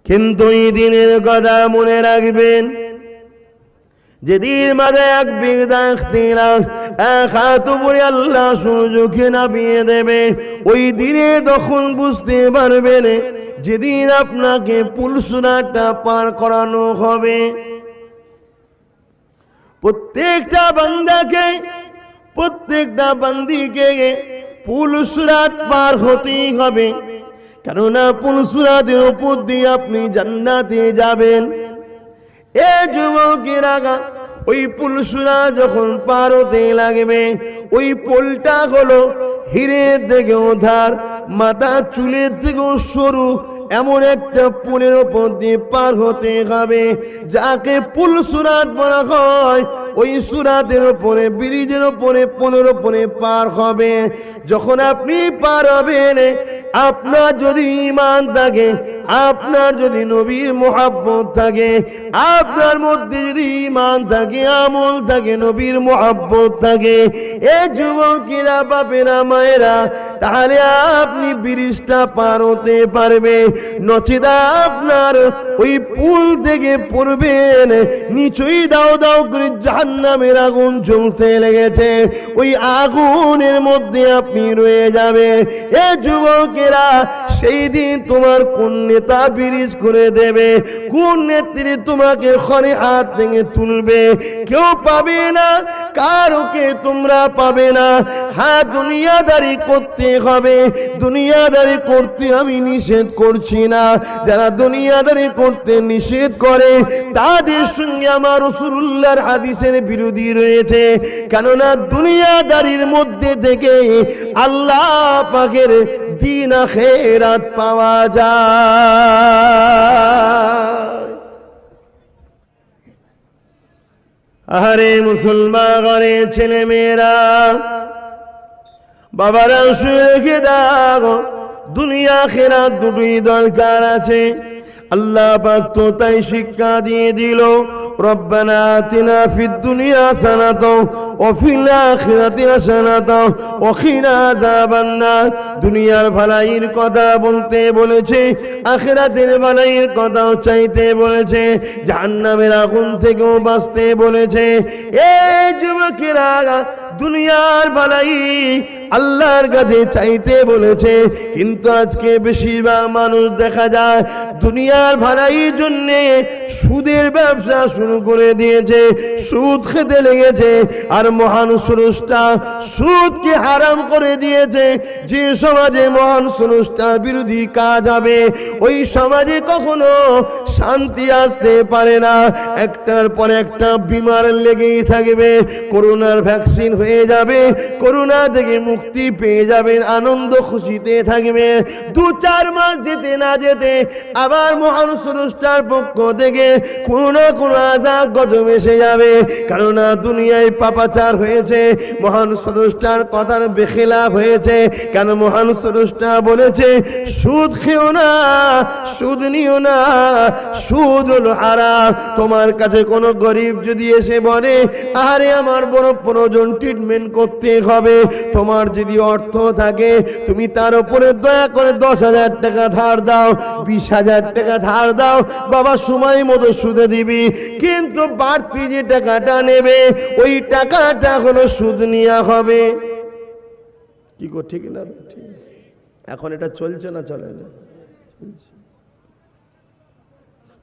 কিন্তু এই দিনের কথা মনে রাখবেন, যেদিন মাঝে এক বিগদা ইখতিলাফ এক হাত উপরে আল্লাহ সূর্যকে নামিয়ে দেবে, ওই দিনে তখন বুঝতে পারবেন যেদিন আপনাকে পুলসুরাটা পার করানো হবে। প্রত্যেকটা বান্দাকে, প্রত্যেকটা বান্দিকে পুলসুরাত পার হতেই হবে, কেননা পুলসুরাতের উপর দিয়ে আপনি জান্নাতে যাবেন। এ যুবকেরা, ওই পুলসুরা যখন পার হতে লাগবে, ওই পোলটা হলো হিরের থেকেও ধার, মাথা চুলের থেকেও সরু, এমন একটা পুলের উপর দিয়ে পার হতে হবে যাকে পুলসুরাত বলা হয়। ওই সুরাতের উপরে, ব্রিজের উপরে, পুলের উপরে পার হবে। যখন আপনি পার হবেন, আপনার যদি ঈমান থাকে, আপনার যদি নবীর মুহাব্বত থাকে, আপনার মধ্যে যদি ঈমান থাকে, আমল থাকে, নবীর মুহাব্বত থাকে, এ যুবকেরা, বাপেরা, মায়েরা, তাহলে আপনি ব্রিজটা পার হতে পারবে। নচেতা আপনার ওই পুল থেকে পড়বেন, নিচেই দাও দাও করে জাহান্নামের আগুন জ্বলতে লেগেছে, ওই আগুনের মধ্যে আপনি রয়ে যাবে। এ যুবকেরা, সেই দিন তোমার কোন নেতা ব্রিজ করে দেবে, কোন নেত্রী তোমাকে খরে হাত থেকে তুলবে, কেউ পাবে না, কারোকে তোমরা পাবে না। হ্যাঁ, দুনিয়াদারি করতে হবে, দুনিয়াদারি করতে আমি নিষেধ করছি না। যারা দুনিয়াদারি করতে নিষেধ করে তাদের সঙ্গে আমার রাসূলুল্লাহর হাদিসের বিরোধী রয়েছে, কেননা দুনিয়াদারির মধ্যে থেকে আল্লাহ পাকের দ্বীন আখিরাত পাওয়া যায়। আরে মুসলমান ঘরে ছেলে মেয়েরা, বাবারা শুনে রেখে দাও, দুনিয়া আখিরাত দুটোই দরকার আছে। আল্লাহ পাক তো তাই শিক্ষা দিয়ে দিল, রব্বানা আতিনা ফিদ দুনিয়া হাসানাতাও ওয়া ফিল আখিরাতি হাসানাতাও ওয়া কিনা আযাবান নার। দুনিয়ার ভালাইয়ের কথা বলতে বলেছে, আখিরাতের ভালাইয়ের কথাও চাইতে বলেছে, জাহান্নামের আগুন থেকেও বাঁচতে বলেছে। এই যুবকেরা, দুনিয়ার ভালাই আল্লাহর কাছে চাইতে বলেছে, কিন্তু আজকে বেশিরভাগ মানুষ দেখা যায় দুনিয়ার ভালাইয়ের জন্য সুদের ব্যবসা শুরু করে দিয়েছে, সুদ খেতে লেগেছে। আর মহান স্রষ্টা সুদকে হারাম করে দিয়েছে। যে সমাজে মহান স্রষ্টার বিরোধী কাজ হবে, ওই সমাজে কখনো শান্তি আসতে পারে না। একটার পর একটা বিমার লেগেই থাকবে। করোনার ভ্যাকসিন হয়ে যাবে, করোনা থেকে মুক্তি পেয়ে যাবেন, আনন্দ খুশিতে থাকবে। 2-4 মাস যেতে না যেতে আবার মহান স্রষ্টার পক্ষ থেকে কোনো না কোনো আযাব গজব এসে যাবে, কেননা দুনিয়ায় পাপাচার হয়েছে, মহান স্রষ্টার কথার বেখিলাফ হয়েছে। কেন মহান স্রষ্টা বলেছে সুদ খেও না, সুদ নিও না, সুদ হলো হারাম। তোমার কাছে কোনো গরিব যদি এসে বলে আরে আমার বড় প্রয়োজন, ট্রিটমেন্ট করতে হবে, তোমার যদি অর্থ থাকে তুমি তার উপরে দয়া করে 10,000 টাকা ধার দাও, 20,000 টাকা ধার দাও, বাবা সময় মতো সুদে দিবি। কিন্তু বাড়তি যে টাকাটা নেবে ওই টাকাটা হলো সুদ নেওয়া হবে। কি কর, ঠিক না? ঠিক। এখন এটা চলছে না চলে না?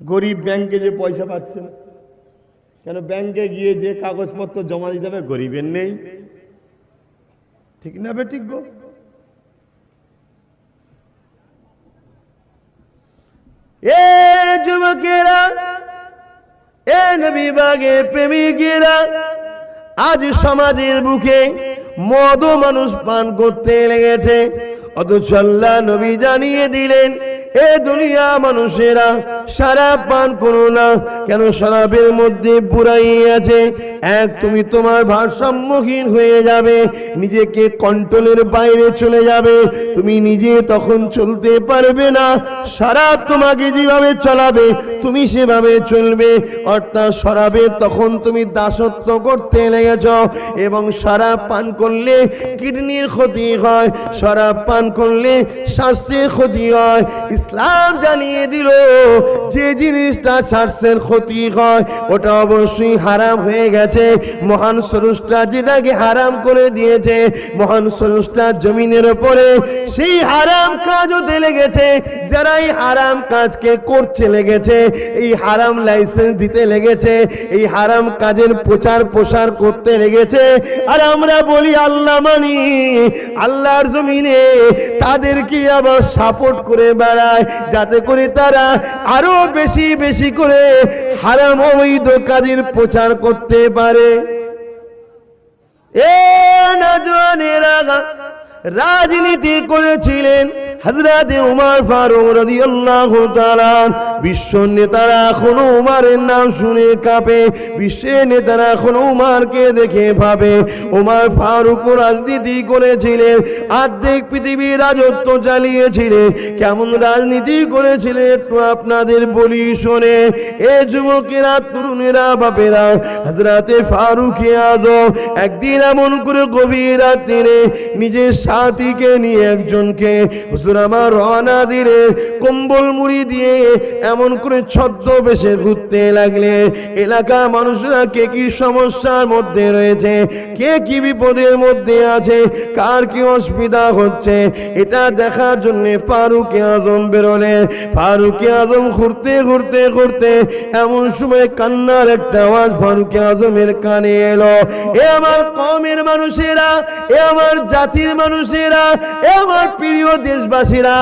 গরিব ব্যাংকে যে পয়সা পাচ্ছে না কেন? ব্যাংকে গিয়ে যে কাগজপত্র জমা দিতে হবে গরিবের নেই, ঠিক না? ঠিক গো। এ যুবকেরা, এ নবী বাগে প্রেমিকেরা, আজ সমাজের বুকে মদ মানুষ পান করতে লেগেছে, অথচ আল্লাহ নবী জানিয়ে দিলেন এ দুনিয়া মানুষেরা শরাব পান করো না। কেন? শরাবের মধ্যে বুরাই আছে। এক, তুমি তোমার ভারসাম্যহীন হয়ে যাবে, নিজেকে কন্ট্রোলের বাইরে চলে যাবে, তুমি নিজে তখন চলতে পারবে না। শরাব তোমাকে যেভাবে চলাবে তুমি সেভাবে চলবে, অর্থাৎ শরাবে তখন তুমি দাসত্ব করতে লেগেছ। এবং শরাব পান করলে কিডনির ক্ষতি হয়, শরাব পান করলে স্বাস্থ্যের ক্ষতি হয়। ইসলাম জানিয়ে দিল যে জিনিসটা স্বাস্থ্যের ক্ষতি হয় ওটা অবশ্যই হারাম হয়ে গেছে। মহান স্রষ্টা যেটাকে হারাম করে দিয়েছে, মহান স্রষ্টা জমিনের উপরে সেই হারাম কাজ হতে লেগেছে। যারা এই হারাম কাজকে করতে লেগেছে, এই হারাম লাইসেন্স দিতে লেগেছে, এই হারাম কাজের প্রচার প্রসার করতে লেগেছে, আর আমরা বলি আল্লাহ মানি, আল্লাহর জমিনে তাদেরকে আবার সাপোর্ট করে বেড়ায় যাতে করে তারা আরো বেশি বেশি করে হারাম অবৈধ কাজের প্রচার করতে পারে। এ নওজওয়ানেরা রাজনীতি করেছিলেন হযরত উমর ফারুক রাদিয়াল্লাহু তাআলা। বিশ্ব নেতারা এখনো উমরের নাম শুনে কাঁপে, বিশ্বের নেতারা এখনো উমরকে দেখে ভাবে উমর ফারুক রাজনীতি করেছিলেন, অর্ধেক পৃথিবীর রাজত্ব চালিয়েছিলেন। কেমন রাজনীতি করেছিলেন একটু আপনাদের বলি শোনে। এ যুবকেরা, তরুণেরা, বাপেরা, হযরত ফারুক আযম একদিন এমন করে গভীর রাত্রে নিজের সাথীকে নিয়ে একজনকে হুজুর আমার রওনা দিলে কম্বল মুড়ি দিয়ে এমন করে ছদ্মবেশে ঘুরতে লাগলে এলাকার মানুষরা কে কি সমস্যার মধ্যে রয়েছে, কে কি বিপদের মধ্যে আছে, কার কি অসুবিধা হচ্ছে এটা দেখার জন্য ফারুক আযম বেরোলেন। ফারুক আযম ঘুরতে ঘুরতে ঘুরতে এমন সময় কান্নার একটা আওয়াজ ফারুক আযমের কানে এলো। এ আমার কওমের মানুষেরা, এ আমার জাতির মানুষেরা, এ আমার প্রিয় দেশবাসীরা,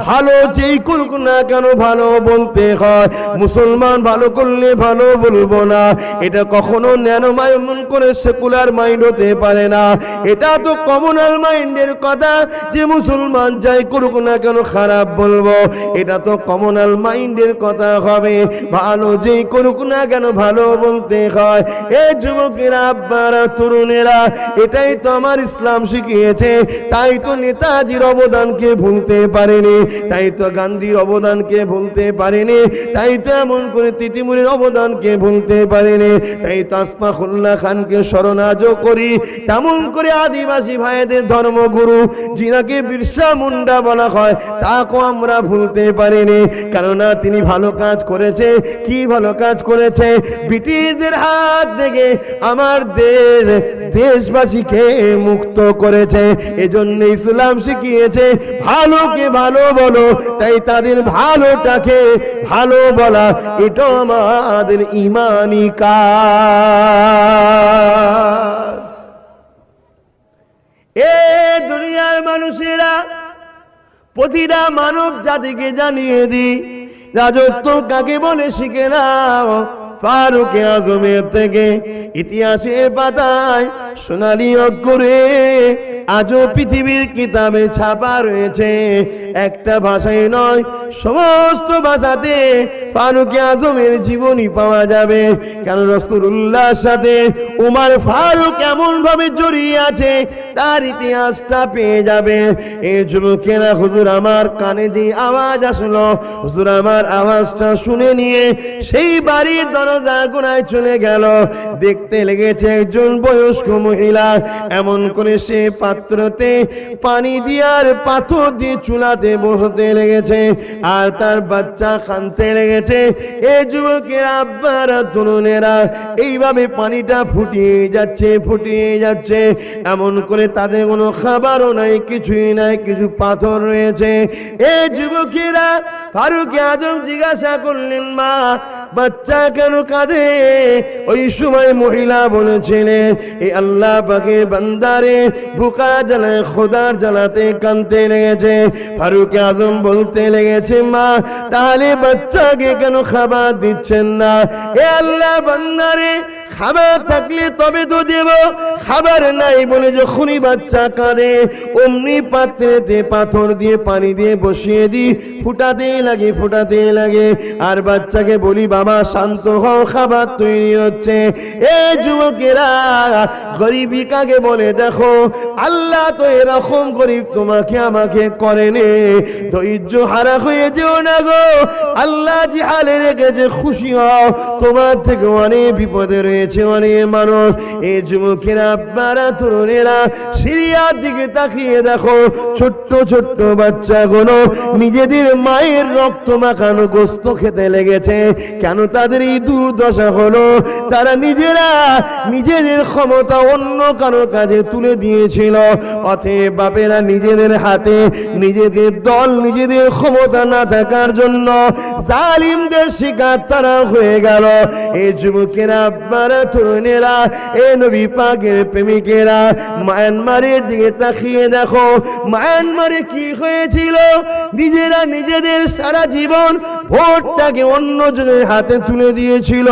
ভালো যেই করুক না কেন ভালো বলতে হয়। মুসলমান ভালো করলে ভালো বলবো না, এটা কখনো ন্যানো মাইন্ড করে সেকুলার মাইন্ড হতে পারে না। এটা তো কমনাল মাইন্ডের কথা যে মুসলমান যাই করুক না কেন খারাপ বলবো, এটা তো কমনাল মাইন্ডের কথা হবে। ভালো যেই করুক না কেন ভালো বলতে হয়। এ যুবকেরা, আব্বারা, তরুণেরা, এটাই তো আমার ইসলাম শিখিয়েছে। তাই তো নেতাজির অবদানকে ভুলতে পারেনি, তাই তো গান্ধীর অবদানকে ভুলতে পারেনি, তাই তো এমন করে তিতিমুরের অবদানকে ভুলতে পারেনি, তাই তো আশফাকুল্লাহ খানকে স্মরণ আজও করি। তেমন করে আদিবাসী ভাইদের ধর্মগুরু যিনাকে বিরসা মুন্ডা বলা হয় তাকেও আমরা ভুলতে পারিনি। কেননা তিনি ভালো কাজ করেছে। কি ভালো কাজ করেছে? ব্রিটিশদের হাত থেকে আমার দেশবাসীকে মুক্ত করেছে। এজন্য ইসলাম শিখিয়েছে ভালোকে ভালো বলো, তাই তাদের ভালোটাকে ভালো বলা এটা আমাদের ঈমানি কাজ। এ দুনিয়ার মানুষেরা, প্রতিটা মানব জাতিকে জানিয়ে দিই রাজত্ব কাকে বলে শিখে নাও। ফারুক আযমের থেকে ইতিহাসের পাতায় সোনালী অক্ষরে আজও পৃথিবীর কিতাবে ছাপা রয়েছে। একটা ভাষায় নয়, সমস্ত ভাষাতে ফারুক আযমের জীবনী পাওয়া যাবে। কেন রাসূলুল্লাহর সাথে উমর ফারুক এমন ভাবে জড়িয়ে আছে তার ইতিহাসটা পেয়ে যাবে। এই যুবকেরা, হুজুর আমার কানে যে আওয়াজ আসলো, হুজুর আমার আওয়াজটা শুনে নিয়ে সেই বাড়ির দরজা গোড়ায় চলে গেল। দেখতে লেগেছে একজন বয়স্ক মহিলা এমন করে সে পাত্রতে পানি দিয়ে আর পাথর দিয়ে চুলাতে বসতে লেগেছে আর তার বাচ্চা কাঁদতে লেগেছে। এই যুবকের আব্বারা, তরুণেরা এইভাবে পানিটা ফুটিয়ে যাচ্ছে, ফুটিয়ে যাচ্ছে। এমন করে তাদের কোনো খাবারও নাই, কিছুই নাই, কিছু পাথর রয়েছে। এই যুবকেরা ফারুক আযম জিজ্ঞাসা করলেন, মা বাচ্চা কেন কাঁদে? ওই সময় মহিলা বলেছিলেন, এই আল্লাহ পাকের বান্দারে ভুকা জ্বালায় খোদার জ্বালাতে কাঁদতে লেগেছে। ফারুক আযম বলতে লেগেছে, মা তাহলে বাচ্চাকে কেন খাবার দিচ্ছেন না? এ আল্লাহ বান্দারে, খাবার থাকলে তবে তো দেব, খাবার নাই বলে যখনই বাচ্চা কাঁদে অমনি পাত্রেতে পাথর দিয়ে পানি দিয়ে বসিয়ে দিই, ফুটাতে লাগে, ফুটাতে লাগে। আর বাচ্চাকে বলি, বাবা শান্ত হও, খাবার তৈরি হচ্ছে। এ যুবকেরা, গরিবী কাকে বলে দেখো। আল্লাহ তো এরকম গরিব তোমাকে আমাকে করেনি। ধৈর্য হারা হয়ে যেও না গো। আল্লাহ যে হালে রেখেছে খুশি হও। তোমার থেকে অনেক বিপদে রয়েছে অনেক মানুষ। এই যুবকেরা, আব্বারা, তরুণেরা, সিরিয়ার দিকে তাকিয়ে দেখো। ছোট্ট ছোট্ট বাচ্চাগুলো নিজেদের মায়ের রক্ত মাখানো গোস্ত খেতে লেগেছে। কেন তাদের এই দুর্দশা হলো? তারা নিজেরা নিজেদের ক্ষমতা অন্য কারো কাজে তুলে দিয়েছিল। অতএব বাপেরা নিজেদের হাতে নিজেদের দল, নিজেদের ক্ষমতা না থাকার জন্য জালিমদের শিকার তারা হয়ে গেল। এই যুবকেরা, আব্বারা, তরুণেরা, এ নবী পাকের প্রেমিকেরা, মায়ানমারের দিকে তাকিয়ে দেখো। মায়ানমারে কি হয়েছিল? নিজেরা নিজেদের সারা জীবন ভোটটাকে অন্যজনের হাতে তুলে দিয়েছিল।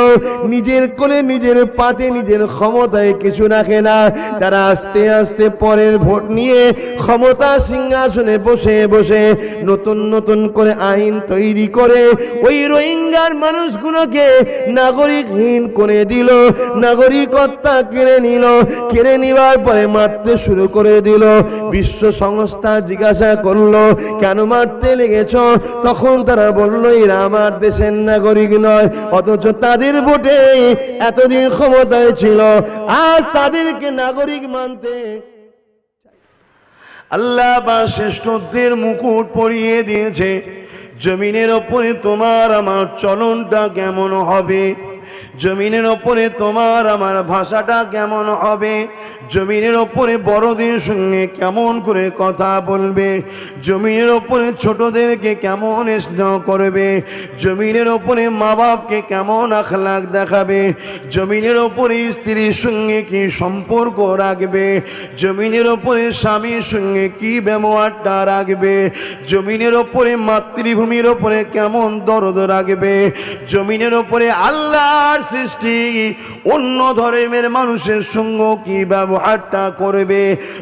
নিজের কোলে, নিজের পাতে, নিজের ক্ষমতায় কিছু রাখে না। তারা আস্তে আস্তে পরের ভোট নিয়ে ক্ষমতা সিংহাসনে বসে বসে নতুন নতুন করে আইন তৈরি করে ওই রোহিঙ্গার মানুষগুলোকে নাগরিকহীন করে দিল। নাগরিকত্ব কেড়ে নিল। কেড়ে নেওয়ার পরে মারতে শুরু করে দিল। বিশ্ব সংস্থা জিজ্ঞাসা করলো, কেন মারতে লেগেছ? তখন তারা বলল, এরা আমার দেশের নাগরিক নয়। অথচ তাদের ভোটে এতদিন ক্ষমতায় ছিল, আজ তাদেরকে নাগরিক মানতে আল্লাহ বা শ্রেষ্ঠত্বের মুকুট পরিয়ে দিয়েছে। জমিনের ওপরে তোমার আমার চলনটা কেমন হবে? জমিনের ওপরে তোমার আমার ভাষাটা কেমন হবে? জমিনের ওপরে বড়দের সঙ্গে কেমন করে কথা বলবে? জমিনের ওপরে ছোটদেরকে কেমন স্নেহ করবে? জমিনের ওপরে মা বাপকে কেমন আখলাক দেখাবে? জমিনের ওপরে স্ত্রীর সঙ্গে কি সম্পর্ক রাখবে? জমিনের ওপরে স্বামীর সঙ্গে কি ব্যবহারটা রাখবে? জমিনের ওপরে মাতৃভূমির ওপরে কেমন দরদ রাখবে? জমিনের ওপরে আল্লাহর সৃষ্টি অন্য ধর্মের মানুষের সঙ্গে কি ব্যবহারটা করবে?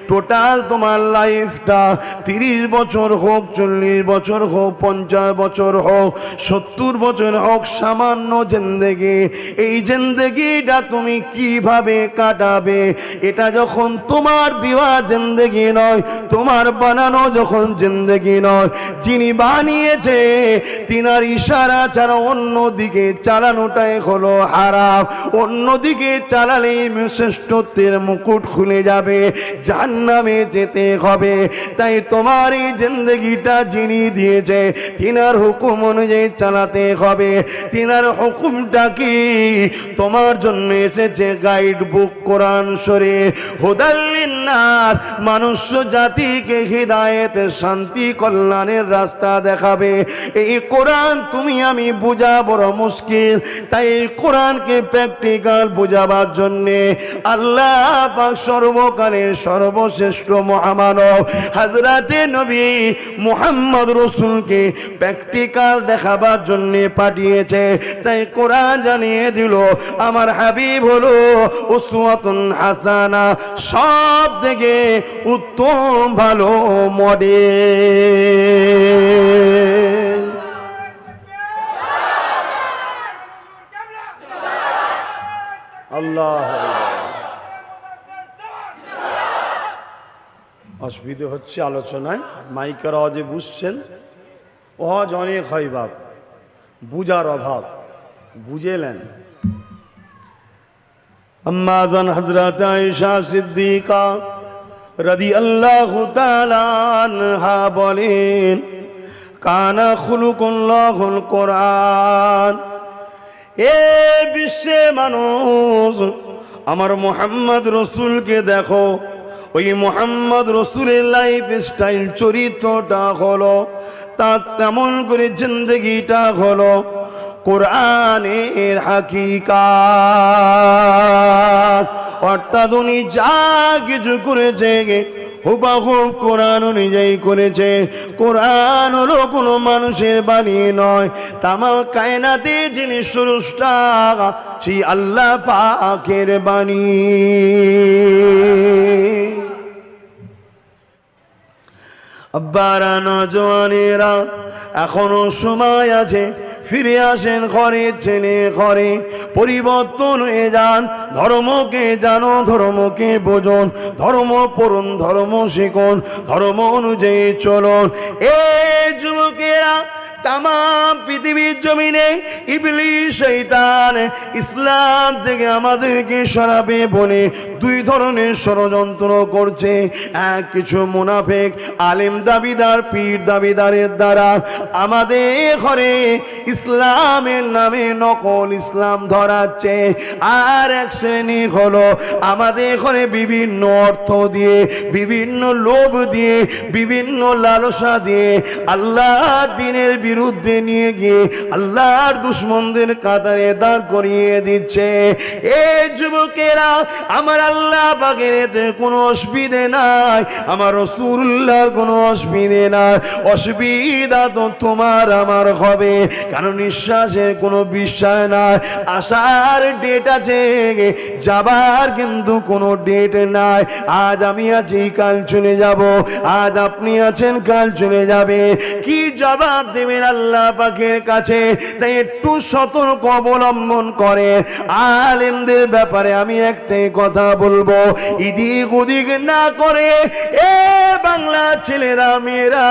টোটাল তোমার লাইফটা 30 বছর হোক, 40 বছর হোক, 50 বছর হোক, 70 বছর হোক, সামান্য জিন্দেগি, এই জিন্দেগিটা তুমি কিভাবে কাটাবে? এটা যখন তোমার দেওয়া জিন্দেগি নয়, তোমার বানানো যখন জিন্দেগি নয়, যিনি বানিয়েছে তিনার ইশারা ছাড়া অন্যদিকে চালানোটাই হলো হারাম। অন্যদিকে চালালে শ্রেষ্ঠত্বের মুকুট খুলে যাবে, জাহান্নামে যেতে হবে। তাই তোমার এই জিন্দেগিটা যিনি দিয়েছে তিনার হুকুম অনুযায়ী চালাতে হবে। তিনার হুকুমটা কি? তোমার জন্য এসেছে গাইড বুক কোরআন শরীফ, হুদাল লিন্নাস, মানুষ জাতিকে হিদায়েত, শান্তি, কল্যাণের রাস্তা দেখাবে। এই কোরআন তুমি আমি বোঝা বড় মুশকিল। তাই এই কোরআনকে প্র্যাকটিক্যাল বোঝাবার জন্যে আল্লাহ পাক সর্বকালের সর্বশ্রেষ্ঠ মহামানব হযরতে নবী মুহাম্মদ রাসূলকে প্র্যাকটিক্যাল দেখাবার জন্যে পাঠিয়েছে। তাই কোরআন জানিয়ে দিল, আমার হাবিব হলো উসওয়াতুন হাসানা, সব থেকে উত্তম ভালো মডেল। আল্লাহ, অসুবিধা হচ্ছে আলোচনায়, মাইকের আওয়াজে বুঝছেন। ওয়াজ অনেক হয় বাপ, বুঝার অভাব, বুঝেলেন। আম্মা জান হযরত আয়েশা সিদ্দিকা রাদিয়াল্লাহু তাআলা আনহা বলেন, কানা খুলুকুল্লাহুল কোরআন। এ বিশ্বে মানুষ, আমার মুহাম্মদ রাসূলকে দেখো। ওই মুহাম্মদ রাসূলের লাইফ স্টাইল, চরিত্রটা হলো, তার তেমন করে জিন্দেগিটা হলো কোরআনের হাকিকাত। অর্থাৎ উনি যা কিছু করেছে হুবহু কোরআন অনুযায়ী করেছে। কোরআন হলো কোনো মানুষের বাণী নয়, তামাম কায়নাতে যিনি স্রষ্টা সেই আল্লাহ পাকের বাণী। আব্বারা, নজওয়ানেরা, এখনো সময় আছে, ফিরে আসেন ঘরে, ছেলে ঘরে, পরিবর্তন হয়ে যান। ধর্মকে জানো, ধর্মকে বোঝুন, ধর্ম পড়ুন, ধর্ম শিখুন, ধর্ম অনুযায়ী চলুন। এই যুবকেরা, তাম পৃথিবীর জমিনে ইবলিস শয়তান ইসলাম থেকে আমাদেরকে সরাবে বলে দুই ধরনের ষড়যন্ত্র করছে। এক কিছু মুনাফিক আলেম দাবিদার, পীর দাবিদারের দ্বারা আমাদের ঘরে ইসলামের নামে নকল ইসলাম ধরাচ্ছে। আর এক শ্রেণী হলো আমাদের ঘরে বিভিন্ন অর্থ দিয়ে, বিভিন্ন লোভ দিয়ে, বিভিন্ন লালসা দিয়ে আল্লাহ দ্বীনের বিরুদ্ধে নিয়ে গিয়ে আল্লাহর দুশমনদের কাতারে দাঁড় করিয়ে দিচ্ছে। এই যুবকেরা, আমার আল্লাহ পাকের এতে কোনো অসুবিধে নাই, আমার রাসূলুল্লাহর কোনো অসুবিধে নাই। অসুবিধা তো তোমার আমার হবে, কারণ নিঃশ্বাসের কোনো বিশ্বাস নাই। আসার ডেট আছে, যাবার কিন্তু কোনো ডেট নাই। আজ আমি আছি, কাল চলে যাব, আজ আপনি আছেন, কাল চলে যাবে। কি জবাব দেবেন আল্লাহ পাকের কাছে? তাই একটু সতর্ক অবলম্বন করে। আলেমদের ব্যাপারে আমি একটাই কথা বলবো, ইদিক ওদিক না করে এ বাংলা ছেলেরা মেয়েরা,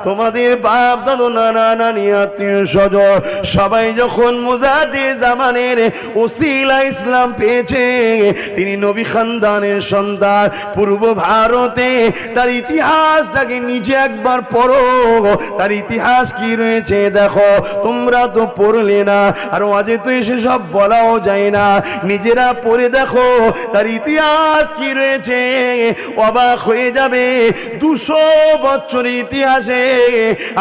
তোমাদের বাপ দাদু নানা নানি আত্মীয় স্বজন সবাই যখন মুজাদ্দিদ জামানের ওসিলা ইসলাম পেয়েছে, তিনি নবী খানদানের সন্তান, পূর্ব ভারতে তার ইতিহাসটাকে নিজে একবার পড়ো, তার ইতিহাস কি রয়েছে দেখো। তোমরা তো পড়লে না, আর আজে তো এসে সব বলাও যায় না, নিজেরা পড়ে দেখো তার ইতিহাস কি রয়েছে, অবাক হয়ে যাবে। 200 বছর ইতিহাসে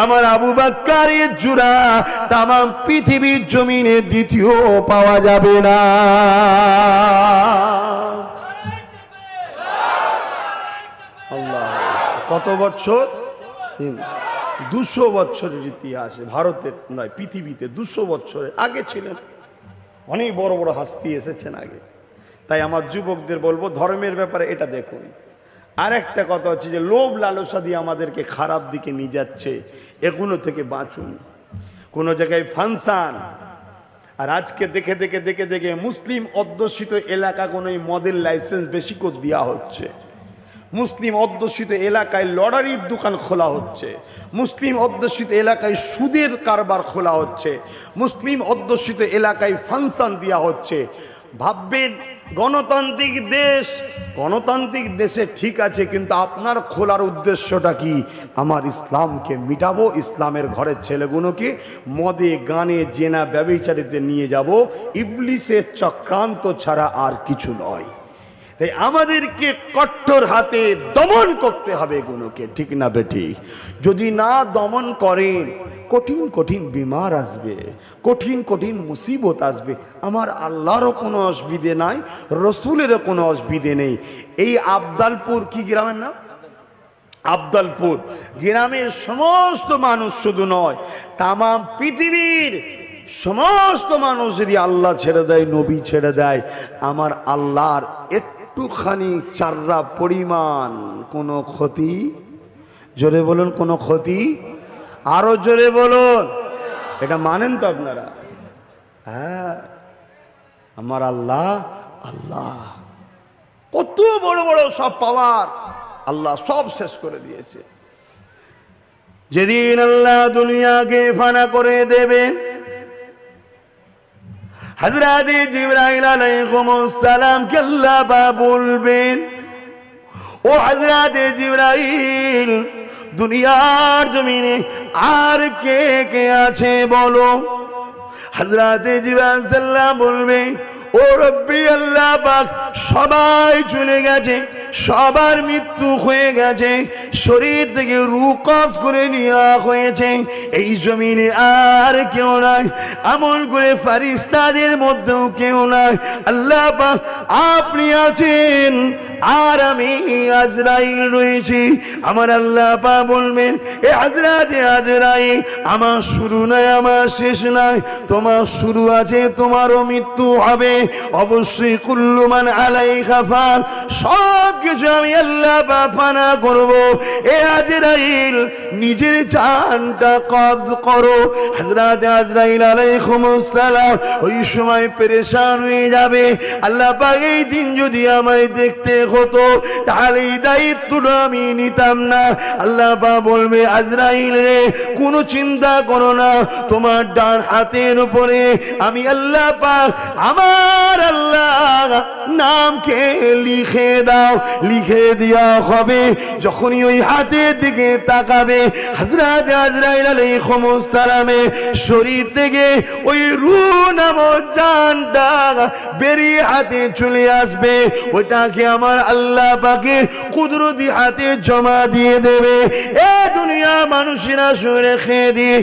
আমার আবু বকরের জুরা তাম পৃথিবীর জমিনে দ্বিতীয় পাওয়া যাবে না। আল্লাহ, কত বছর? 200 বছরের ইতিহাসে, ভারতের নয় পৃথিবীতে 200 বছরের আগে ছিলেন। অনেক বড় বড় হাস্তি এসেছেন আগে। তাই আমার যুবকদের বলবো, ধর্মের ব্যাপারে এটা দেখুন। আর একটা কথা হচ্ছে যে লোভ লালসা দিয়ে আমাদেরকে খারাপ দিকে নিয়ে যাচ্ছে, এগুলো থেকে বাঁচুন। কোনো জায়গায় ফাংশন, আর আজকে দেখে দেখে দেখে দেখে মুসলিম অধ্যুষিত এলাকা কোনো মদের লাইসেন্স বেশি করে দেওয়া হচ্ছে। মুসলিম অধ্যুষিত এলাকায় লটারির দোকান খোলা হচ্ছে, মুসলিম অধ্যুষিত এলাকায় সুদের কারবার খোলা হচ্ছে, মুসলিম অধ্যুষিত এলাকায় ফাংশন দেওয়া হচ্ছে। ভাববেন গণতান্ত্রিক দেশ, গণতান্ত্রিক দেশে ঠিক আছে, কিন্তু আপনার খোলার উদ্দেশ্যটা কি? আমার ইসলামকে মিটাবো, ইসলামের ঘরের ছেলেগুলোকে মদে গানে জেনা ব্যভিচারিতে নিয়ে যাব, ইবলিসের চক্রান্ত ছাড়া আর কিছু নয়। তাই আমাদেরকে কঠোর হাতে দমন করতে হবে এগুলোকে, ঠিক না বেটি? যদি না দমন করেন, কঠিন কঠিন বিমার আসবে, কঠিন কঠিন মুসিবত আসবে। আমার আল্লাহরও কোনো অসুবিধে নাই, রসুলেরও কোনো অসুবিধে নেই। এই আবদালপুর, কি গ্রামের নাম? আবদালপুর গ্রামের সমস্ত মানুষ, শুধু নয় তাম পৃথিবীর সমস্ত মানুষ যদি আল্লাহ ছেড়ে দেয়, নবী ছেড়ে দেয়, আমার আল্লাহর একটুখানি চাররা পরিমাণ কোনো ক্ষতি, জোরে বলুন, কোনো ক্ষতি, আরো জোরে বলুন, এটা মানেন তো আপনারা? হ্যাঁ, আমার আল্লাহ, আল্লাহ কত বড় বড় সব পাওয়ার, আল্লাহ সব শেষ করে দিয়েছে। যেদিন আল্লাহ দুনিয়াকে ফানা করে দেবেন, হযরত জিবরাইল আলাইহিস সালাম কে আল্লাহ বলবেন, ও হযরত জিবরাইল, দুনিয়ার জমিনে আর কে কে আছে বলো? হযরত জিবরাইল সাল্লাম বলবে, ও রব্বি আল্লাহ পাক, সবাই চলে গেছে, সবার মৃত্যু হয়ে গেছে, শরীর থেকে রূহ কবজ করে নেওয়া হয়েছে, এই জমিনে আর কেউ নাই, আমল করে ফেরেশতাদের মধ্যেও কেউ নাই, আল্লাহ পাক আপনি আছেন, আর আমি আজরাইল রয়েছি। আমার আল্লাহ পাক বলবেন, এ হযরত আজরাইল, আমার শুরু নাই, আমার শেষ নাই, তোমার শুরু আছে, তোমারও মৃত্যু হবে, অবশ্যই কুল্লু মান আলাইহা ফান, সব কিছু আমি আল্লাহ পাক ফানা করব। এ আজরাইল নিজের জানটা কবজ করো। হযরত আজরাইল আলাইহিস সালাম ওই সময় পেরেশান হয়ে যাবে। আল্লাহ পাক এই দিন যদি আমায় দেখতে হতো তাহলে এই দায়িত্বটা আমি নিতাম না। আল্লাহ পাক বলবে, আজরাইল রে, কোনো চিন্তা করো না, তোমার ডান হাতের উপরে আমি আল্লাহ পাক আমার আল্লাহ নামকে লিখে দাও। লিখে দেওয়া হবে। যখনই ওই হাতের দিকে তাকাবে, হযরত আজরাইল আলাইহিস সালামের শরীর থেকে ওই রূহ নামক জানটা বেরিয়ে হাতে চলে আসবে। ওইটাকে আমার আল্লাহ পাকের কুদরতি হাতে জমা দিয়ে দেবে। এ দুনিয়া মানুষেরা শুনে খেয়ে দিয়ে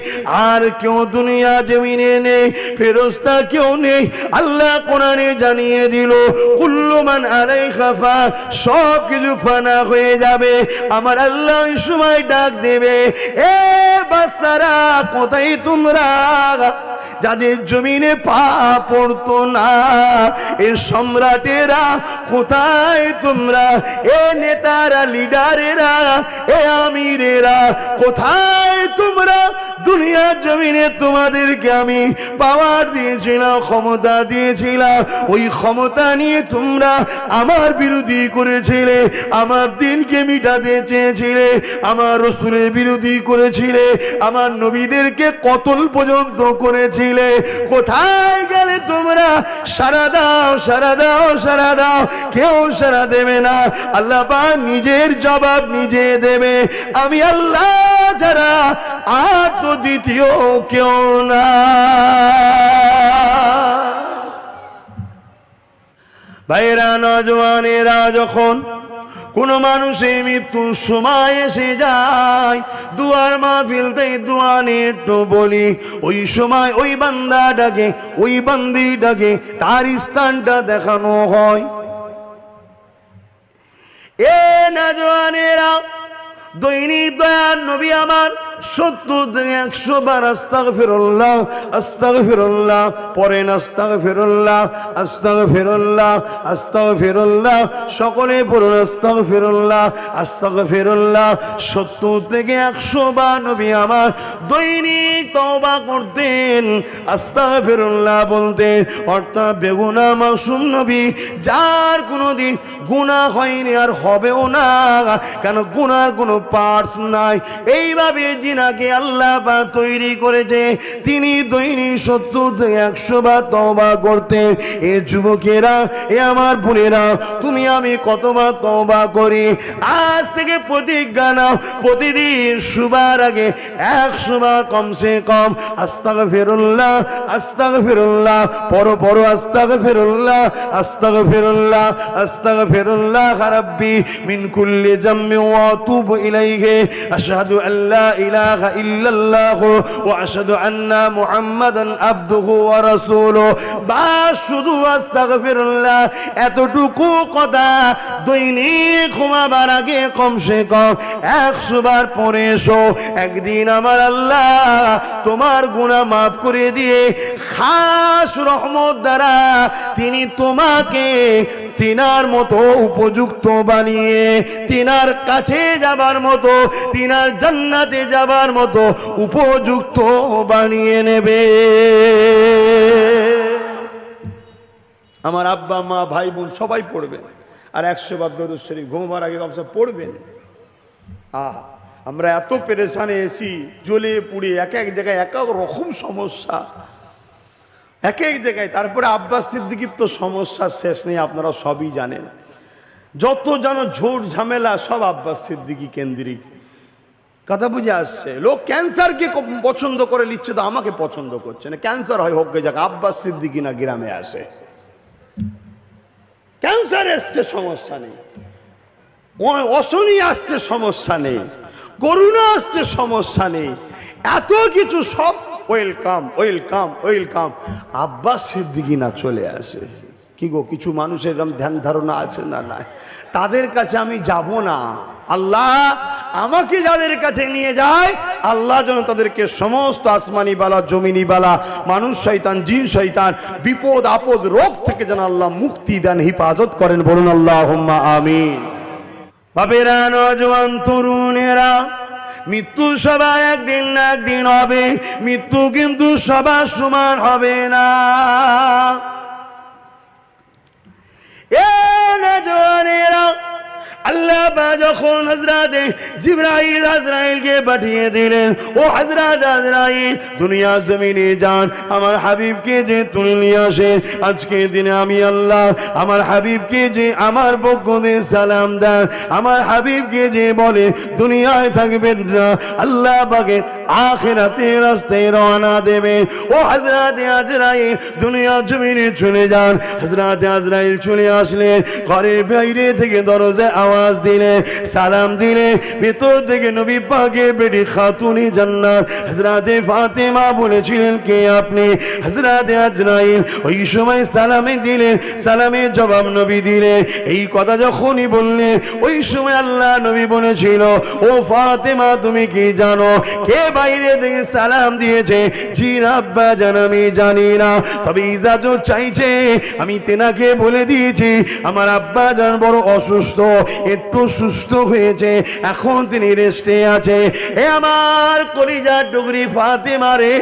আর কেউ দুনিয়া জমিনে নেই, ফেরেশতা কেউ নেই। আল্লাহ কোরআনে জানিয়ে দিল, কুল্লু মান আলাইহা ফান, সব কিছু ফানা হয়ে যাবে। আমার আল্লাহ ওই সময় ডাক দেবে, এ বাচ্চারা কোথায় তোমরা? যাদের জমিনে পা পড়তো না, এ সম্রাটেরা কোথায় তোমরা? এ নেতারা, লিডারেরা, এ আমিরেরা কোথায় তোমরা? দুনিয়ার জমিনে তোমাদেরকে আমি পাওয়ার দিয়েছিলাম, ক্ষমতা দিয়েছিলাম। ওই ক্ষমতা নিয়ে তোমরা আমার বিরোধী করেছিলে, আমার দিনকে মিটাতে চেয়েছিলে, আমার রাসূলের বিরোধী করেছিলে, আমার নবীদেরকে কতল পর্যন্ত করেছিলে। কোথায় গেলে তোমরা? সারা দাও, সারা দাও, সারা দাও। কেউ সারা দেবে না। আল্লাহ পাক নিজের জবাব নিজে দেবে। আমি আল্লাহ ছাড়া আর তো দ্বিতীয় কেউ না। ভাইরা, নওজওয়ানেরা, যখন কোন মানুষের মৃত্যুর সময় এসে যায়, দুয়ার মাহফিলতে দোয়া নিয়ে একটু বলি, ওই সময় ওই বান্দাটাকে, ওই বান্দিটাকে তার স্থানটা দেখানো হয়। এ নওজওয়ানেরা, দৈনিক দয়ার নবী আমার 70 থেকে 100 বার আস্তাগফিরুল্লাহ, আস্তাগফিরুল্লাহ পড়েন। আস্তাগফিরুল্লাহ, আস্তাগফিরুল্লাহ, আস্তাগফিরুল্লাহ। সকলে পড়ুন আস্তাগফিরুল্লাহ, আস্তাগফিরুল্লাহ। 70 থেকে 100 বার নবী আমার দৈনিক তওবা করতেন, আস্তাগফিরুল্লাহ বলতেন। অর্থাৎ বেগুনাহ মাসুম নবী, যার কোনোদিন গুনাহ হয়নি আর হবেও না, কেন গুনার কোনো পার্টস নাই। এইভাবে জিনাকে আল্লাহ পাক তৈরি করেছে, তিনি দৈনিক 70 থেকে 100 বার তওবা করতেন। এ যুবকেরা, এ আমার বোনেরা, তুমি আমি কতবার তওবা করি? আজ থেকে প্রতিজ্ঞা নাও, প্রতিদিন শুবার আগে 100 বার কমসে কম আস্তাগফিরুল্লাহ, আস্তাগফিরুল্লাহ পড়ো, পড়ো আস্তাগফিরুল্লাহ, আস্তাগফিরুল্লাহ, আস্তাগফিরুল্লাহ রাব্বি মিন কুল্লি যামবি ওয়া আতুবু ইলাইহি, আশহাদু আল্লা ইলাহা ইল্লাল্লাহ ওয়া আশহাদু আন্না মুহাম্মাদান আবদুহু ওয়া রাসূলুহু। বাস শুধু আস্তাগফিরুল্লাহ, এতটুকু কথা দৈনিক ঘুমাবার আগে কমসে কম 100 বার পড়ে এসো। একদিন আমার আল্লাহ তোমার গুনাহ মাফ করে দিয়ে খাস রহমত দ্বারা তিনি তোমাকে তিনার মতো উপযুক্ত বানিয়ে, তিনার কাছে যাবার মতো, তিনার জান্নাতে যাবার মতো উপযুক্ত বানিয়ে নেবে। আমার আব্বা মা ভাই বোন সবাই পড়বেন, আর 100 বার দরুদ শরীফ ঘুমাবার আগে কমসে পড়বেন। আমরা এত পেরেশানে এসি, জ্বলে পুড়ে এক এক জায়গায় এক এক রকম সমস্যা, এক এক জায়গায়। তারপরে আব্বাস সিদ্দিকীর তো সমস্যার শেষ নেই, আপনারা সবই জানেন। যত জানো ঝোট ঝামেলা সব আব্বাস সিদ্দিকী কেন্দ্রিক। কথা বুঝে আসছে? লোক ক্যান্সারকে পছন্দ করে নিচ্ছে, তো আমাকে পছন্দ করছে না। ক্যান্সার হয় হোক যাক, আব্বাস সিদ্দিকী না গ্রামে আসে। ক্যান্সার এসছে সমস্যা নেই, অশনি আসছে সমস্যা নেই, করোনা আসছে সমস্যা নেই, এত কিছু সব welcome, welcome, welcome. Abbas Siddiqui না চলে আসে। কি গো, কিছু মানুষের এরকম ধ্যান ধারণা আছে না? নাই, তাদের কাছে আমি যাব না। আল্লাহ আমাকে যাদের কাছে নিয়ে যায়, আল্লাহ যেন তাদেরকে সমস্ত আসমানি বালা, জমিনি বালা, মানুষ শয়তান, জিন শয়তান, বিপদ আপদ, রোগ থেকে যেন আল্লাহ মুক্তি দেন, হিফাজত করেন। বলুন আল্লাহুম্মা আমিন। বাপেরা, নওজোয়ান তরুণেরা, মৃত্যু সবার একদিন না একদিন হবে। মৃত্যু কিন্তু সবার সমান হবে না। এ নওজোয়ানেরা, আল্লাহ যখন হযরত জিবরাইল আজরাইলকে পাঠিয়ে দিলেন, ও হযরত আজরাইল দুনিয়া জমিনে যান, আমার হাবিবকে যে তুলে নিয়ে আসে। আজকে দিনে আমি আল্লাহ আমার হাবিবকে যে আমার পক্ষ থেকে সালাম দেন, আমার হাবিবকে যে বলে দুনিয়ায় থাকবেন না, আল্লাহ পাকে আখিরাতের রাস্তায় রওনা দেবে। ও হযরত আজরাইল দুনিয়া জমিনে চলে যান। হযরত আজরাইল চলে আসলে ঘরের বাইরে থেকে দরজায় আওয়াজ দিলে, সালাম দিলে, ভেতর থেকে নবী পাকের বেটি খাতুনে জান্নাত হযরতে ফাতেমা বলেছিলেন, কে আপনি? হযরতে আজরাইল ওই সময় সালামে দিলেন, সালামের জবাব নবী দিলে। এই কথা যখনই বললে, ওই সময় আল্লাহ নবী বলেছিল, ও ফাতেমা তুমি কি জানো কে বাইরে থেকে সালাম দিয়েছে? জি আব্বা জান, আমি জানি না, তবে ইজাজত চাইছে। আমি তেনাকে বলে দিয়েছি আমার আব্বা জান বড় অসুস্থ, একটু সুস্থ হয়েছে, এখন তিনি রেস্টে আছে। এ আমার কলিজার টুকরি ফাতেমা রে,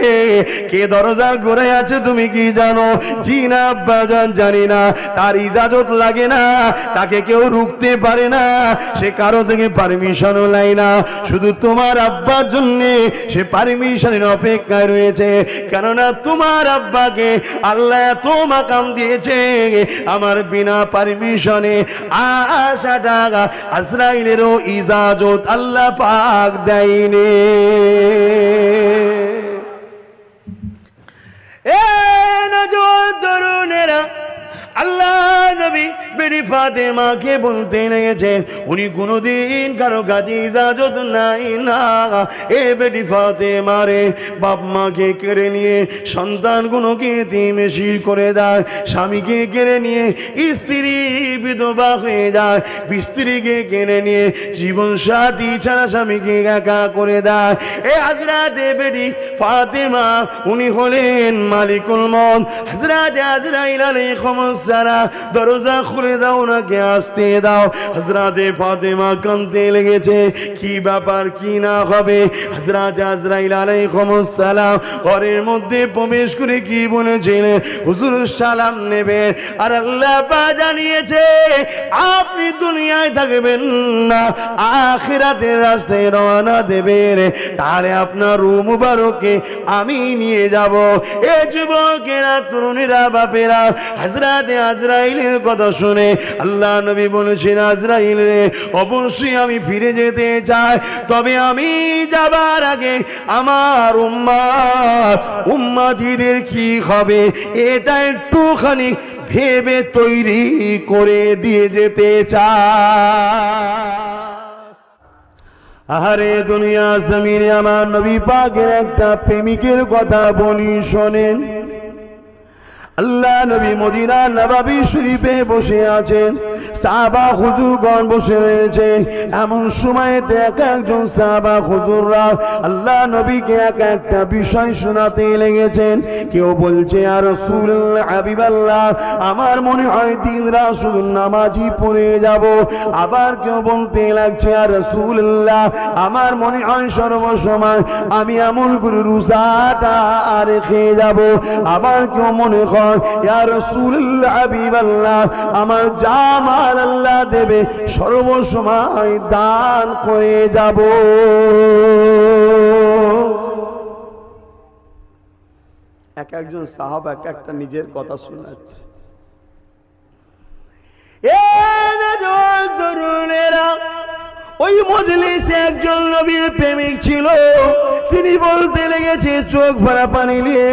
কে দরজার ঘরে আছে তুমি কি জানো? জি না আব্বা জান, জানি না। তার ইজাজত লাগে না, তাকে কেউ রুখতে পারে না, সে কারো থেকে পারমিশনও নেয় না। শুধু তোমার আব্বার জন্য সে পারমিশনের অপেক্ষায় রয়েছে, কেননা তোমার আব্বাকে আল্লাহ এত মাকাম দিয়েছে, আমার বিনা পারমিশনে আশাটা আজরাইলেরও ইজাজত আল্লাহ পাক দেয়নি। এ নওজোয়ান তরুণেরা, আল্লাহ নবী বেটি ফাতেমাকে বলতে লেগেছেন, উনি কোনোদিন কারো কাছে ইজাজত নাই না। এ বেটি ফাতেমা রে, বাপ মাকে কেড়ে নিয়ে সন্তানগুলোকে এতিমেশি করে দেয়, স্বামীকে কেড়ে নিয়ে স্ত্রী বিধবা হয়ে যায়, স্ত্রীকে কেড়ে নিয়ে জীবন সাথী ছাড়া স্বামীকে একা করে দেয়। এ হযরতে বেটি ফাতেমা উনি হলেন মালিকুল মউত। হযরতে আজরাইল আলাইহিস সালাম দরজা খুলে দাও, ওনাকে আসতে দাও। হযরতে ফাতেমা কাঁদতে লেগেছে, কি ব্যাপার, কি না হবে? হযরতে আজরাইল আলাইহিস সালাম ঘরের মধ্যে প্রবেশ করে কি বলেছিলেন? হুজুর সালাম নেবেন, আর আল্লাহ পাক জানিয়েছে আপনি দুনিয়ায় থাকবেন না, আখিরাতের রাস্তায় রওনা দেবেন, তাহলে আপনার রূহ মুবারককে আমি নিয়ে যাব। এ যুবকেরা, তরুণীরা, বাপেরা, হযরতে আজরাইলের কথা শুনে আল্লাহ নবী বলেছেন, আজরাইল রে, অবশ্যই আমি ফিরে যেতে চাই, তবে আমি যাবার আগে আমার উম্মতিদের কি হবে এটা একটুখানি ভেবে তৈরি করে দিয়ে যেতে চাই। আহারে দুনিয়া জমিনে আমার নবী পাকের একটা প্রেমিকের কথা বলি শোনেন। আল্লাহ নবী মদিনা নববী শরীফে বসে আছেন, সাহাবা হুজুরগণ বসে রয়েছে। এমন সময়তে এক একজন সাহাবা হুজুররা আল্লাহ নবীকে এক একটা বিষয় শোনাতে লেগেছেন। কেউ বলছে, ইয়া রাসূলুল্লাহ, হাবিবাল্লাহ, আমার মনে হয় দিন রাত শুধু নামাজই পড়ে যাব। আবার কেউ বলতে লাগছে, ইয়া রাসূলুল্লাহ, আমার মনে হয় সর্বসময় আমি আমল করে রোজাটা রেখে যাব। আবার কেউ মনে হয়, ইয়া রাসূলুল্লাহ, হাবিবাল্লাহ, আমার যা মাল আল্লাহ দেবে সর্বসময় দান করে যাব। এক একজন সাহাবা এক একটা নিজের কথা শোনাচ্ছে। তরুণেরা, ওই মজলিসে একজন নবীর প্রেমিক ছিল, তিনি বলতে লেগেছে চোখ ভরা পানি নিয়ে,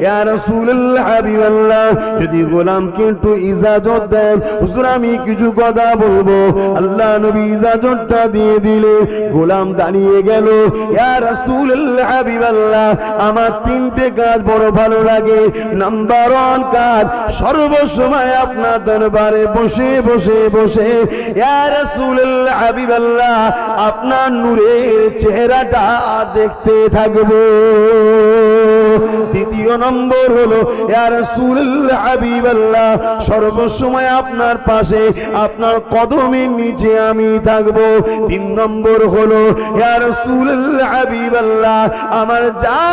ইয়া রাসূলুল্লাহ, হাবিবাল্লাহ, যদি গোলামকে একটু ইজাজত দেন, হুজুর আমি কিছু কথা বলবো। আল্লাহ নবী ইজাজতটা দিয়ে দিলে গোলাম দাঁড়িয়ে গেল। ইয়া রাসূলুল্লাহ, হাবিবাল্লাহ, আমার তিনটে কাজ বড় ভালো লাগে। নাম্বার 1 কাজ, সর্বসময় আপনার দরবারে বসে বসে বসে ইয়া রাসূলুল্লাহ, হাবিবাল্লাহ, আপনার নূরের চেহারাটা দেখতে থাকবো। দ্বিতীয় নম্বর হলো ইয়া রাসূলুল্লাহ হাবিবাল্লাহ, সর্বসময় আপনার পাশে আপনার কদমের নিচে আমি থাকব। তিন নম্বর হলো ইয়া রাসূলুল্লাহ হাবিবাল্লাহ, আমার যা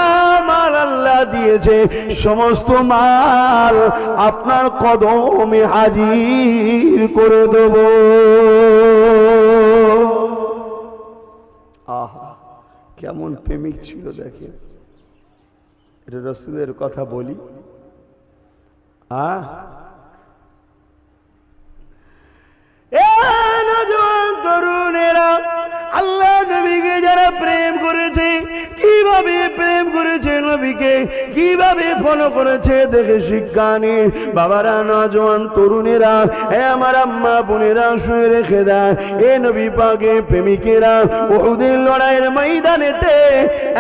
মাল আল্লাহ দিয়েছে সমস্ত মাল আপনার কদমে হাজির করে দেব। আহা, কেমন প্রেমিক ছিল দেখেন। এটা রাসূলের কথা বলি। তরুণেরা, আল্লাহ নবীকে যারা প্রেম করেছে, কিভাবে প্রেম করেছে, নবীকে কিভাবে ফলো করেছে দেখে শিক্ষা নিয়ে বাবারা, নওজোয়ান তরুণেরা, আমার আম্মা বোনেরা শুয়ে রেখে দেয়। এ নবী পাকের প্রেমিকেরা উহুদের লড়াইয়ের ময়দানেতে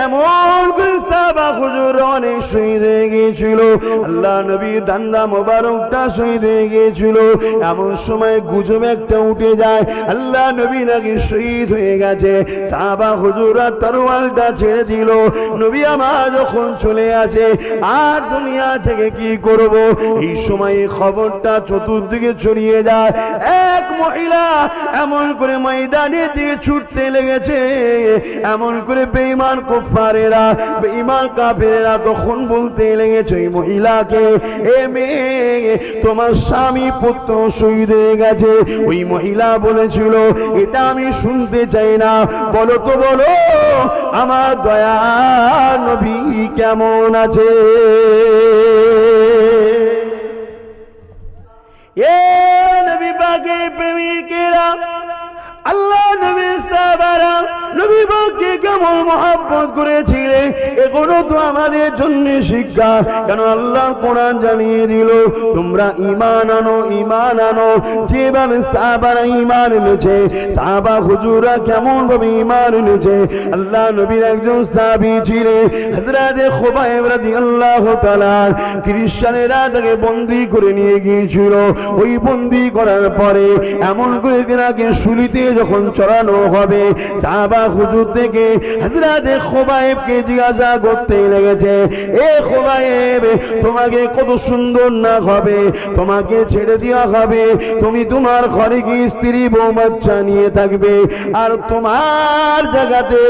এমন করে সাহাবা হুজুর অনেক শহীদ হয়ে গিয়েছিল। আল্লাহ নবী দান্ডা মোবারকটা শহীদ হয়ে গিয়েছিল। এমন সময় গুজব একটা উঠে যায়, আল্লাহ নবী নাকি শহীদ হয়ে গেছে। সাহাবা হুজুররা তরোয়ালটা ছেড়ে দিল। নবী আমার যখন চলে আসে, আর দুনিয়া থেকে কি করব, এই সময় খবরটা চতুর্দিকে ছড়িয়ে যায়। এক মহিলা এমন করে ময়দানে দিয়ে ছুটতে লেগেছে, এমন করে বেঈমান কুফারেরা, বেঈমান কাফেরেরা তখন বলতে লেগেছে এই মহিলাকে, এ মেয়ে তোমার স্বামী পুত্র শহীদ হয়ে গেছে। ওই মহিলা বলেছিল, এটা আমি শুনতে চাই না, বলো তো বলো আমার দয়া নবী কেমন আছে। এ নবী পাকের প্রেমিকেরা, আল্লাহ নবী সাহাবারা নবী পাককে কেমন মহব্বত করেছিলেন, এগুলো তো আমাদের জন্য শিক্ষা। কেন আল্লাহর কোরআন জানিয়ে দিল, তোমরা ঈমান আনো, ঈমান আনো। যেভাবে সাহাবারা ঈমান এনেছে, সাহাবা হুজুররা কেমন ভাবে ঈমান এনেছে। আল্লাহ নবীর একজন সাহাবী ছিলেন হযরত খুবাইব রাদিয়াল্লাহু তাআলা। খ্রিস্টানেরা তাকে বন্দী করে নিয়ে গিয়েছিল। ওই বন্দী করার পরে এমন করে তাকে শুলিতে যখন চড়ানো হবে, সাহাবা হুজুর থেকে হযরত খুবাইবকে জিজ্ঞাসা করতে লেগেছে, এ খুবাইব, তোমাকে কত সুন্দর না হবে, তোমাকে ছেড়ে দেওয়া হবে, তুমি তোমার ঘরে কি স্ত্রী বউ বাচ্চা নিয়ে থাকবে, আর তোমার জায়গাতে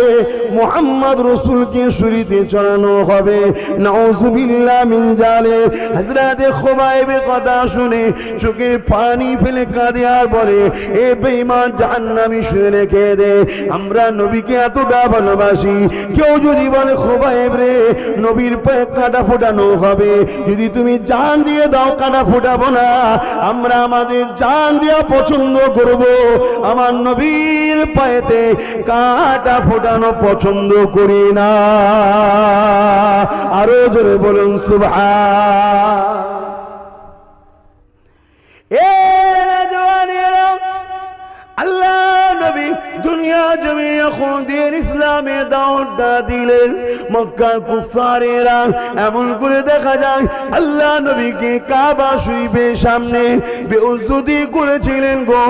মুহাম্মদ রাসূলকে শুলিতে চড়ানো হবে। নাউযুবিল্লাহ মিন যালিক। হযরত খুবাইবের কথা শুনে চোখে পানি ফেলে কাঁদে আর বলে, এ বেঈমান জাহান্নামী, শুনে রেখে দে, আমরা নবীকে এতটা ভালোবাসি। কেউ যদি বলে খুবাইব রে, নবীর পায়ে কাঁটা ফোটানো হবে, যদি তুমি জান দিয়ে দাও কাঁটা ফোটাবো না, আমরা আমাদের জান দেওয়া পছন্দ করব, আমার নবীর পায়েতে কাঁটা ফোটানো পছন্দ করি না। আরো জোরে বলুন সুবহান। এ নওজোয়ানেরা, আল্লাহ নবী দুনিয়া জমি যখন দিন ইসলামের দাওয়াতটা দিলেন, মক্কার কুফারেরা এমন করে দেখা যায় আল্লাহ নবীকে কাবা শরীফের সামনে বেইজ্জতি করেছিলেন গো,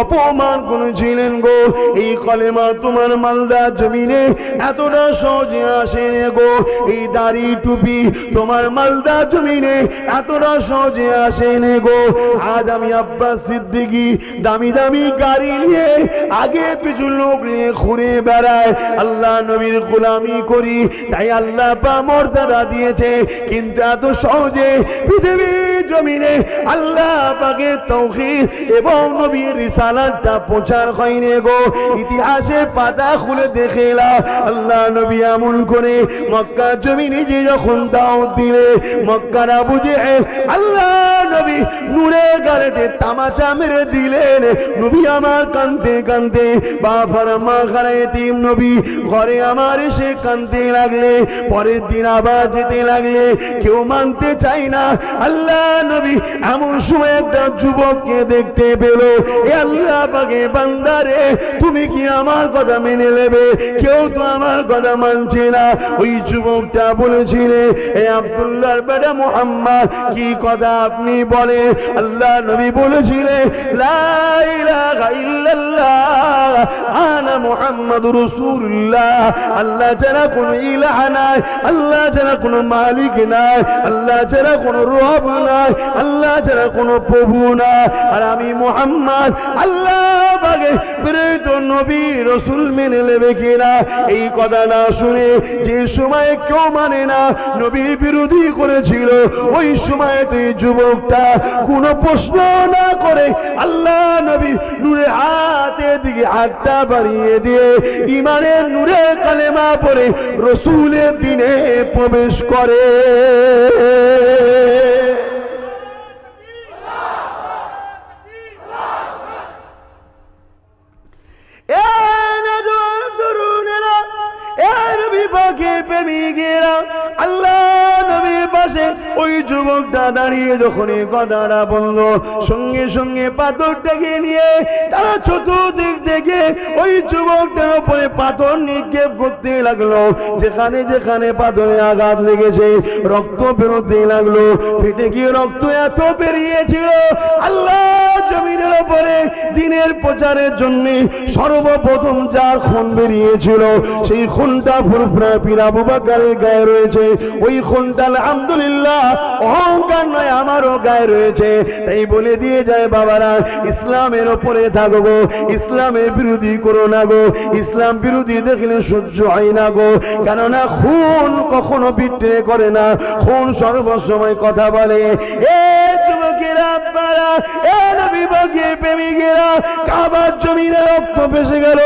অপমান করেছিলেন গো। এই কলেমা তোমার মালদা জমিনে এতটা সহজে আসে না গো, এই দাড়ি টুপি তোমার মালদা জমিনে এতটা সহজে আসে না গো। আজ আমি আব্বাস সিদ্দিকী দামি দামি গাড়ি নিয়ে আগে পিছু লোক নিয়ে ঘুরে বেড়ায়, আল্লাহ নবীর গোলামি করি, তাই আল্লাহ পাক মর্যাদা দিয়েছে। কিন্তু এত সহজে পৃথিবীর জমিনে আল্লাহ পাকের তাওহীদ এবং নবীর রিসালাতটা প্রচার হয়নি গো। ইতিহাসে পাতা খুলে দেখে নাও, আল্লাহ নবী এমন করে মক্কার জমিনে যে যখন দাওয়াত দিলে, মক্কার আবু জেহেল আল্লাহ নবী নূরের গাড়িতে তামাচা মেরে দিলেন। নবী আমার কাঁদতে কাঁদতে, বাবার মা খারা এতিম নবী ঘরে আমার এসে কাঁদতে লাগলে, পরের দিন আবার যেতে লাগলে, কেউ মানতে চাই না। আল্লাহ নবী এমন সময় একটা যুবককে দেখতে পেল। এ আল্লাহ পাকের বান্দারে, তুমি কি আমার কথা মেনে নেবে? কেউ তো আমার কথা মানছে না। ওই যুবকটা বলেছিলে, এ আব্দুল্লাহর বেটা মুহাম্মদ, কি কথা আপনি বলে? আল্লাহ নবী বলেছিলেন, লা ইলাহা ইল্লাল্লাহ আনা মুহাম্মাদুর রাসূলুল্লাহ। আল্লাহ ছাড়া কোনো ইলাহ নাই, আল্লাহ ছাড়া কোনো মালিক নাই, আল্লাহ ছাড়া কোনো রব নাই, আল্লাহ ছাড়া কোনো প্রভু নাই, আর আমি মুহাম্মদ আল্লাহ পাকের প্রেরিত নবী রাসূল মেনে নেবে কিনা? এই কথা না শুনে যে সময় কেউ মানে না, নবী বিরোধী করেছিল, ওই সময়তে যুবকটা কোনো প্রশ্ন না করে আল্লাহ নবী নূরে হাতের দিকে হাতটা বাড়িয়ে দিয়ে ইমানের নূরে কালেমা পড়ে রাসূলের দ্বীনে প্রবেশ করে। আল্লাহ নবীর পাশে ওই যুবকটা দাঁড়িয়ে যখন এই কথাটা বলল, সঙ্গে সঙ্গে পাথরটাকে নিয়ে তারা চতুর্দিক থেকে ওই যুবকটার উপরে পাথর নিক্ষেপ করতে লাগলো। যেখানে যেখানে পাথরে আঘাত লেগেছে রক্ত বেরোতে লাগলো। ফেটে গিয়ে রক্ত এত বেরিয়েছিল, আল্লাহ জমিনের উপরে দিনের প্রচারের জন্য সর্বপ্রথম যার খুন বেরিয়েছিল, সেই খুনটা ফুরফুরা পীর আবু বকরের গায়ে রয়েছে। ওই খুনটা আলহামদুলিল্লাহ অহংকার নয়, আমারও গায়ে রয়েছে। তাই বলে দিয়ে যায় বাবারা, ইসলামের ওপরে থাকো গো, ইসলামের বিরোধী করো না গো। ইসলাম বিরোধী দেখলে সহ্য হয় না গো, কেননা খুন কখনো বিট্রে করে না, খুন সর্বসময় কথা বলে। এ যুবকেরা, আপনারা, এ নবী পাকের প্রেমিকেরা, কাবার জমিনে রক্ত ভেসে গেল,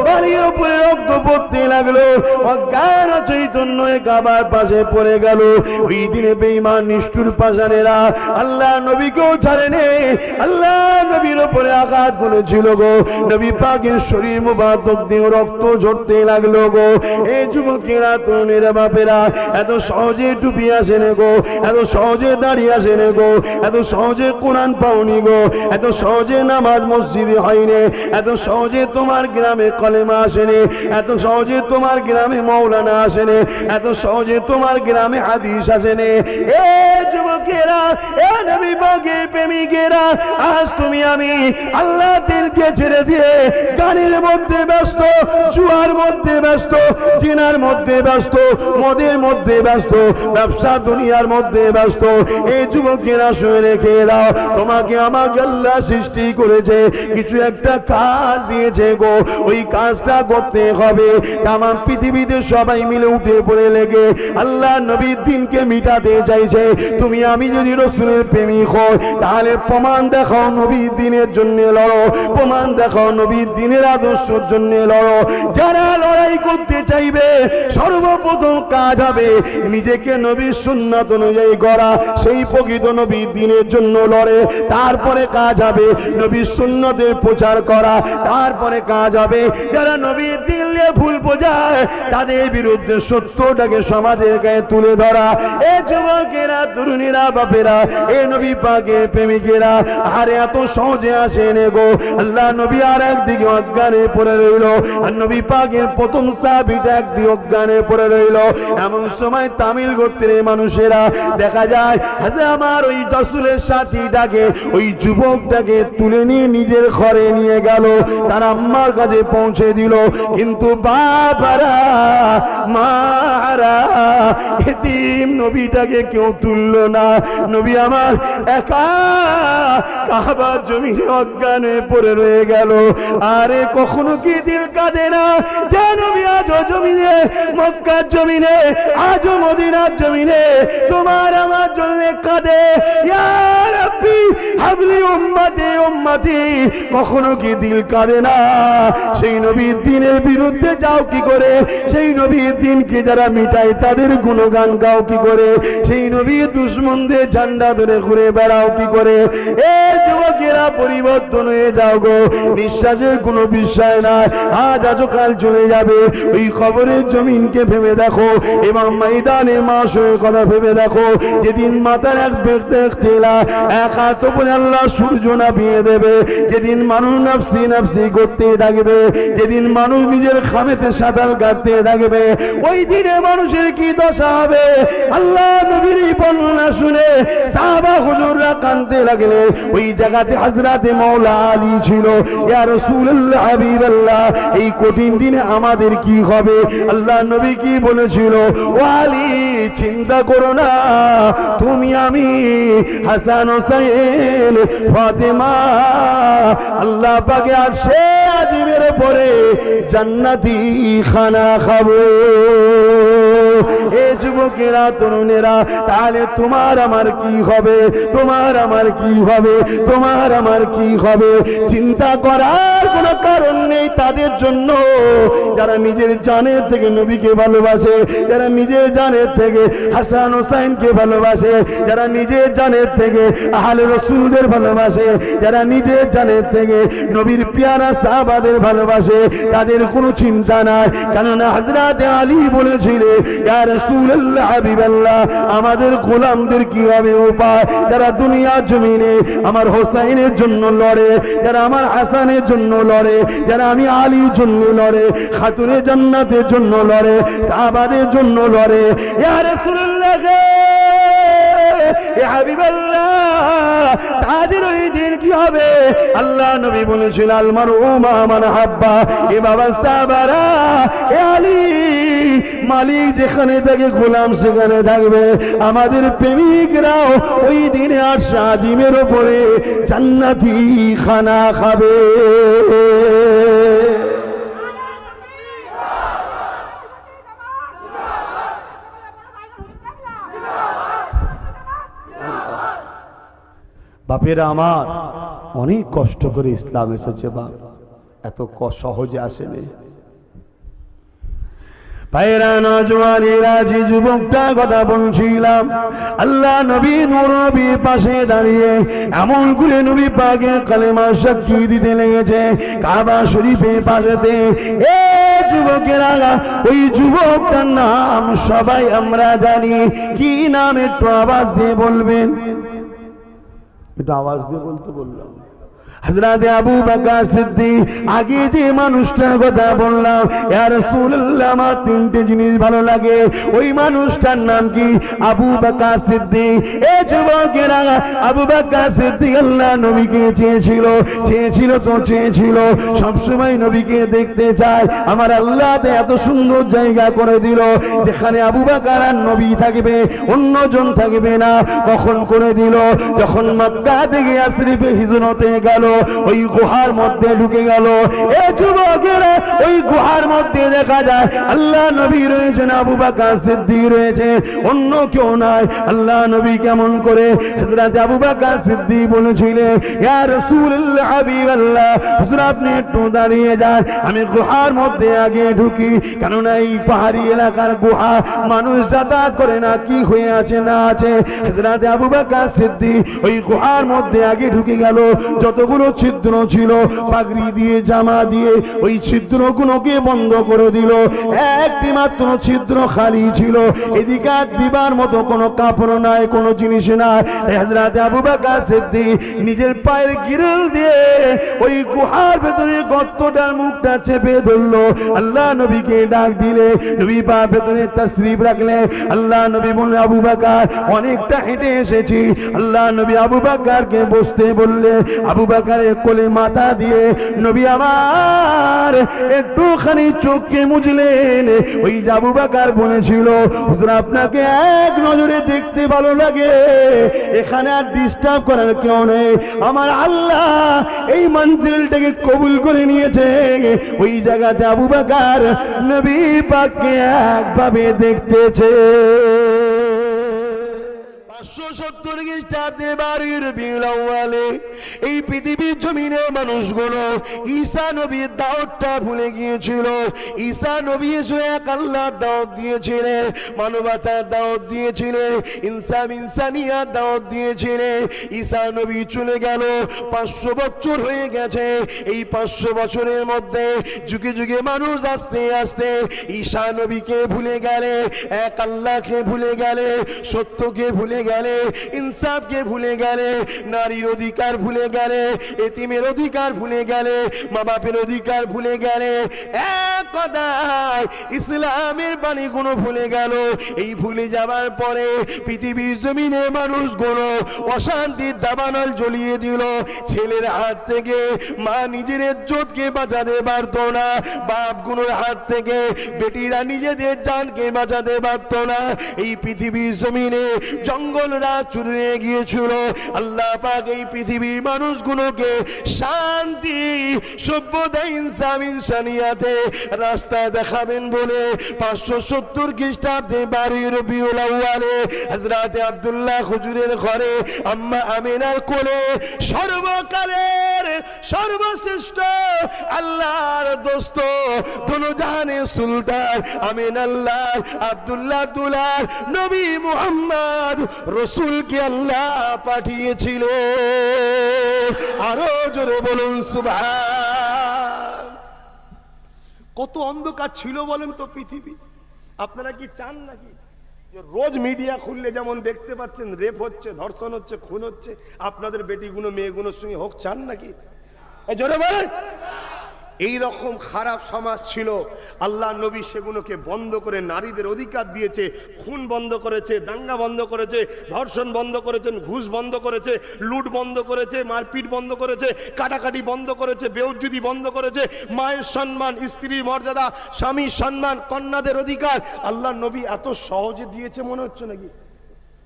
বাড়ির উপরে রক্ত পড়তে লাগলো, অজ্ঞান চৈতন্য কাবার পাশে পড়ে গেল। ওই দিনে বেঈমান নিষ্ঠুর পাষাণেরা আল্লাহ নবীকেও ছাড়েনি, আল্লাহ নবীর উপরে আঘাত করেছিল গো। নবী পাকের শরীর মুবারক দিয়ে রক্ত ঝরতে লাগলো গো। এই যুবকেরা, তরুণেরা, বাপেরা, এত সহজে টুপি আসে না গো, এত সহজে দাঁড়িয়ে আসে না গো, এত সহজে কোরআন পাওনি গো, এত সহজে নামাজ মসজিদে হয়নি, এত সহজে তোমার গ্রামে কলেমা আসেনি, এত সহজে তোমার গ্রামে মাওলানা আসেনি, এত সহজে তোমার গ্রামে হাদিস আসেনি। এ যুবকেরা, এ নবী পাকের প্রেমিকেরা, আজ তুমি আমি আল্লাহ দিনকে ছেড়ে দিয়ে গানের মধ্যে ব্যস্ত, জুয়ার মধ্যে ব্যস্ত, জিনার মধ্যে ব্যস্ত, মদের মধ্যে ব্যস্ত, ব্যবসা দুনিয়ার মধ্যে ব্যস্ত। এই যুবকেরা শুনে রেখে দাও, তোমাকে আমাকে আল্লাহ সৃষ্টি করেছে, কিছু একটা কাজ দিয়েছে গো, ওই কাজটা করতে হবে। তাম পৃথিবীতে সবাই মিলে উঠে পড়ে লেগে আল্লাহ নবীর দিনকে মিটাতে চাইছে। তুমি আমি যদি রাসূলের প্রেমিক হই, তাহলে প্রমাণ দেখাও নবীর দিনের জন্য লড়ো, প্রমাণ দেখাও নবীর দিনের আদর্শের জন্য লড়ো। যারা লড়াই করতে চাইবে, সর্বপ্রথম কাজ হবে নিজেকে নবীর সুন্নাত অনুযায়ী গড়া, সেই প্রকৃত নবীর দিনের জন্য লড়ে। তারপরে কাজ হবে নবীর সুন্নতের প্রচার করা, তারপরে কাজ হবে যারা নবীর দিন নিয়ে ভুল বোঝায় তাদের বিরুদ্ধে সত্যটাকে সমাজের গায়ে তুলে ধরা। এ যুবকেরা, তরুণীরা, বাপেরা, এ নবী পাকের প্রেমিকেরা, আরে এত সহজে আসেন গো। আল্লাহ নবী আর একদিকে অজ্ঞানে পড়ে রইল, আর নবী পাকের প্রথম সাহাবীটা একদিকে অজ্ঞানে পড়ে রইল। এমন সময় তামিল গোত্রের মানুষেরা দেখা যায় আমার ওই রাসূলের সাথীটাকে, ওই যুবকটাকে তুলে নিয়ে নিজের ঘরে নিয়ে গেল, তার আম্মার কাছে পৌঁছে দিল। কিন্তু বাবারা, মারা, এতিম নবীটাকে কেউ তুলল না। নবী আমার একা কাবার জমিনে অজ্ঞানে পড়ে রয়ে গেল। আরে কখনো কি দিল কাঁদে না যে নবী আজও জমিনে, মক্কার জমিনে, আজও মদিনার জমিনে তোমার আমার জন্য কাঁদে? ইয়া রাব্বি হাবলি উম্মতি উম্মতি কখনো কি দিল কাঁদে না? সেই নবীর দ্বীনের বিরুদ্ধে যাও কি করে? সেই নবীর দ্বীনকে যারা মিটায় তাদের গুণগান গাও কি করে? সেই নবীর দুশমনদের ঝান্ডা ধরে ঘুরে বেড়াও কি করে? এ যুবকেরা পরিবর্তন হয়ে যাও গো। নিঃশ্বাসের কোনো বিষয় নাই, আজ আজকাল চলে যাবে। ওই কবরের জমিনকে ভেবে দেখো এবং ময়দানে মাসের কথা ভেবে দেখো। যেদিন মাথার এক ব্যক্তি তেলা এক হাত উপরে আল্লাহ সূর্য নামিয়ে দেবে, যেদিন মানুষ নাফসি নাফসি করতে থাকবে, যেদিন মানুষ নিজের খামেতে সাঁতার কাটতে থাকবে, ওই দিনে মানুষের কি দশা হবে? আল্লাহ নবীর এই বর্ণনা শুনে সাহাবা হুজুররা কাঁদতে লাগলে। ওই জায়গাতে হযরতে মাওলা আলী ছিল। ইয়া রাসূলুল্লাহ হাবিবাল্লাহ, এই কঠিন দিনে আমাদের কি হবে? আল্লাহ নবী কি বলেছিল? ও আলী, চিন্তা করো না, তুমি আমি হাসান হোসেন ফাতেমা আল্লাহ পাকে আরশে আজিমের পরে জান্নাতি খানা খাবো। এ যুবকেরা তরুণেরা, তাহলে তোমার আমার কি হবে? তোমার আমার কি হবে? তোমার আমার কি হবে? চিন্তা করার কোনো কারণ নেই তাদের জন্য যারা নিজের জানের থেকে নবীকে ভালোবাসে, যারা নিজের জানের থেকে হাসান হোসেনকে ভালোবাসে, যারা নিজের জানের থেকে আহলে রাসূলদের ভালোবাসে, যারা নিজের জানের থেকে নবীর পেয়ারা সাহাবাদের ভালোবাসে, তাদের কোনো চিন্তা নাই। কেননা হযরত আলী বলেছিলেন, ইয়া রাসূলুল্লাহ হাবিবাল্লাহ, আমাদের গোলামদের কি হবে উপায়? যারা দুনিয়ার জমিনে আমার হোসেনের জন্য লড়ে, যারা আমার হাসানের জন্য লড়ে, যারা আমি আলীর জন্য লড়ে, খাতুনে জান্নাতের জন্য লড়ে, সাহাবাদের জন্য লড়ে। ইয়া রাসূলুল্লাহ হাবিবাল্লাহ, তাদের ওই দিন কি হবে? আল্লাহ নবী বলেছিল, আল মারউ মা মান হাব্বা। এ বাবা সাহাবারা, এ আলী, মালিক যেখানে থাকে গোলাম সেখানে থাকবে। আমাদের প্রেমিকরাও ওই দিনে আরশে আজিমের উপরে জান্নাতি খানা খাবে। বাপেরা আমার, অনেক কষ্ট করে ইসলাম এসেছে বাপ, এত সহজে আসেনি। ভাইরা নওজওয়ানেরা, যে যুবকটা কথা বলছিলাম, আল্লাহ নবী নূর নবীর পাশে দাঁড়িয়ে এমন করে নবী পাকে কালেমা সাক্ষী দিতে লেগেছে কাবা শরীফের পাশেতে। এ যুবকেরা, ওই যুবকটার নাম সবাই আমরা জানি। কি নাম একটু আওয়াজ দিয়ে বলবেন? একটু আওয়াজ দিয়ে বলতে বললাম। হযরতে আবু বকর সিদ্দিক। আগে যে মানুষটার কথা বললাম, ইয়া রাসূলুল্লাহ, আমার তিনটে জিনিস ভালো লাগে। ওই মানুষটার নাম কি? আবু বকর সিদ্দিক। এ যুবকেরা, আবু বকর সিদ্দিক আল্লাহ নবীকে চেয়েছিল, চেয়েছিল তো চেয়েছিল, সবসময় নবীকে দেখতে চায়। আমার আল্লাহ এত সুন্দর জায়গা করে দিল যেখানে আবু বকর আর নবী থাকবে, অন্যজন থাকবে না। কখন করে দিল? যখন মক্কা থেকে ইয়াসরিবে হিজরতে গেল, ওই গুহার মধ্যে ঢুকে গেল। এ যুবকেরা, ওই গুহার মধ্যে দেখা যায় আল্লাহ নবী রয়েছেন, আবু বকর সিদ্দিক রয়েছে, অন্য কেউ নাই। আল্লাহ নবী কেমন করে? হযরত আবু বকর সিদ্দিক বলেছিলেন, ইয়া রাসূলুল্লাহ হাবিবাল্লাহ, হুজুর আপনি একটু দাঁড়িয়ে যান, আমি গুহার মধ্যে আগে ঢুকি। কেননা এই পাহাড়ি এলাকার গুহা, মানুষ যাতায়াত করে না, কি হয়ে আছে না আছে। হযরত আবু বকর সিদ্দিক ওই গুহার মধ্যে আগে ঢুকে গেল। যতগুলো ছিদ্র ছিল পাগড়ি দিয়ে, জামা দিয়ে ওই ছিদ্রগুলোকে বন্ধ করে দিল। একটি মাত্র ছিদ্র খালি ছিল, এদিকে দিবার মতো কোনো কাপড় নাই, কোনো জিনিস নাই। হযরত আবু বকর সিদ্দিক নিজের পায়ের গিরল দিয়ে ওই গুহার ভেতরে গর্তটার মুখটা চেপে ধরলো। আল্লাহ নবীকে ডাক দিলে, নবী পা ভেতরে তাশরীফ রাখলে। আল্লাহ নবী বললেন, আবু বকর, অনেকটা হেঁটে এসেছি। আল্লাহ নবী আবু বকরকে বসতে বললে। আবু বকরের কোলে মাথা দিয়ে নবী আমার একটুখানি চোখকে মুছলেন। ওই আবু বকর বলেছিল, হুজুর আপনাকে এক নজরে দেখতে ভালো লাগে, এখানে আর ডিস্টার্ব করার কেউ নেই। আমার আল্লাহ এই মঞ্জিলটাকে কবুল করে নিয়েছে। ওই জায়গাতে আবু বকর নবী পাককে একভাবে দেখতেছে। 570 খ্রিস্টাব্দে 12 রবিউল আউয়ালে এই পৃথিবীর জমিনে মানুষগুলো ঈসা নবীর দাওয়াতটা ভুলে গিয়েছিল। ঈসা নবী এসে এক আল্লাহর দাওয়াত দিয়েছিলেন, মানবতার দাওয়াত দিয়েছিলেন, ইনসানিয়ার দাওয়াত দিয়েছিলেন। ঈসা নবী চলে গেল, 500 বছর হয়ে গেছে। এই 500 বছরের মধ্যে যুগে যুগে মানুষ আস্তে আস্তে ঈসা নবীকে ভুলে গেলে, এক আল্লাহকে ভুলে গেলে, সত্যকে ভুলে গেলে, ইনসাফকে ভুলে গেলে, নারীর অধিকার ভুলে গেলে, এতিমের অধিকার ভুলে গেলে, মা বাপের অধিকার ভুলে গেলে, এক কথায় ইসলামের বাণীগুলো ভুলে গেল। এই ভুলে যাবার পরে পৃথিবীর জমিনে মানুষগুলো অশান্তির দাবানল জ্বলিয়ে দিল। ছেলের হাত থেকে মা নিজের ইজ্জতকে বাঁচাতে পারত না, বাপগুলোর হাত থেকে বেটিরা নিজেদের জানকে বাঁচাতে পারত না। এই পৃথিবীর জমিনে জঙ্গলরা চুরি হয়ে গিয়েছিল। আল্লাহ পাক এই পৃথিবীর মানুষগুলোকে শান্তি, সভ্যতা, ইনসাফ, ইনসানিয়াতে রাস্তা দেখাবেন বলে 570 খ্রিস্টাব্দে 12 রবিউল আউয়ালে হযরতে আব্দুল্লাহ হুজুরের ঘরে আম্মা আমিনার কোলে সর্বকালের সর্বশ্রেষ্ঠ আল্লাহর দোস্ত দোনোজাহানের সুলতান আমিনাল্লাহ আব্দুল্লাহ দুলার নবী মুহাম্মদ রাসূলকে আল্লাহ পাঠিয়েছিল। আরো জোরে বলুন সুবহান। কত অন্ধকার ছিল বলেন তো পৃথিবী। আপনারা কি চান নাকি রোজ মিডিয়া খুললে যেমন দেখতে পাচ্ছেন রেপ হচ্ছে, ধর্ষণ হচ্ছে, খুন হচ্ছে, আপনাদের বেটিগুলো মেয়েগুলোর সঙ্গে হোক, চান নাকি? জোরে বলেন। এই রকম খারাপ সমাজ ছিল, আল্লাহ নবী সেগুলোকে বন্ধ করে নারীদের অধিকার দিয়েছে, খুন বন্ধ করেছে, দাঙ্গা বন্ধ করেছে, ধর্ষণ বন্ধ করেছেন, ঘুষ বন্ধ করেছে, লুট বন্ধ করেছে, মারপিট বন্ধ করেছে, কাটাকাটি বন্ধ করেছে, বেউজ্জুদি বন্ধ করেছে, মায়ের সম্মান, স্ত্রীর মর্যাদা, স্বামীর সম্মান, কন্যাদের অধিকার আল্লাহ নবী এত সহজে দিয়েছে মনে হচ্ছে নাকি?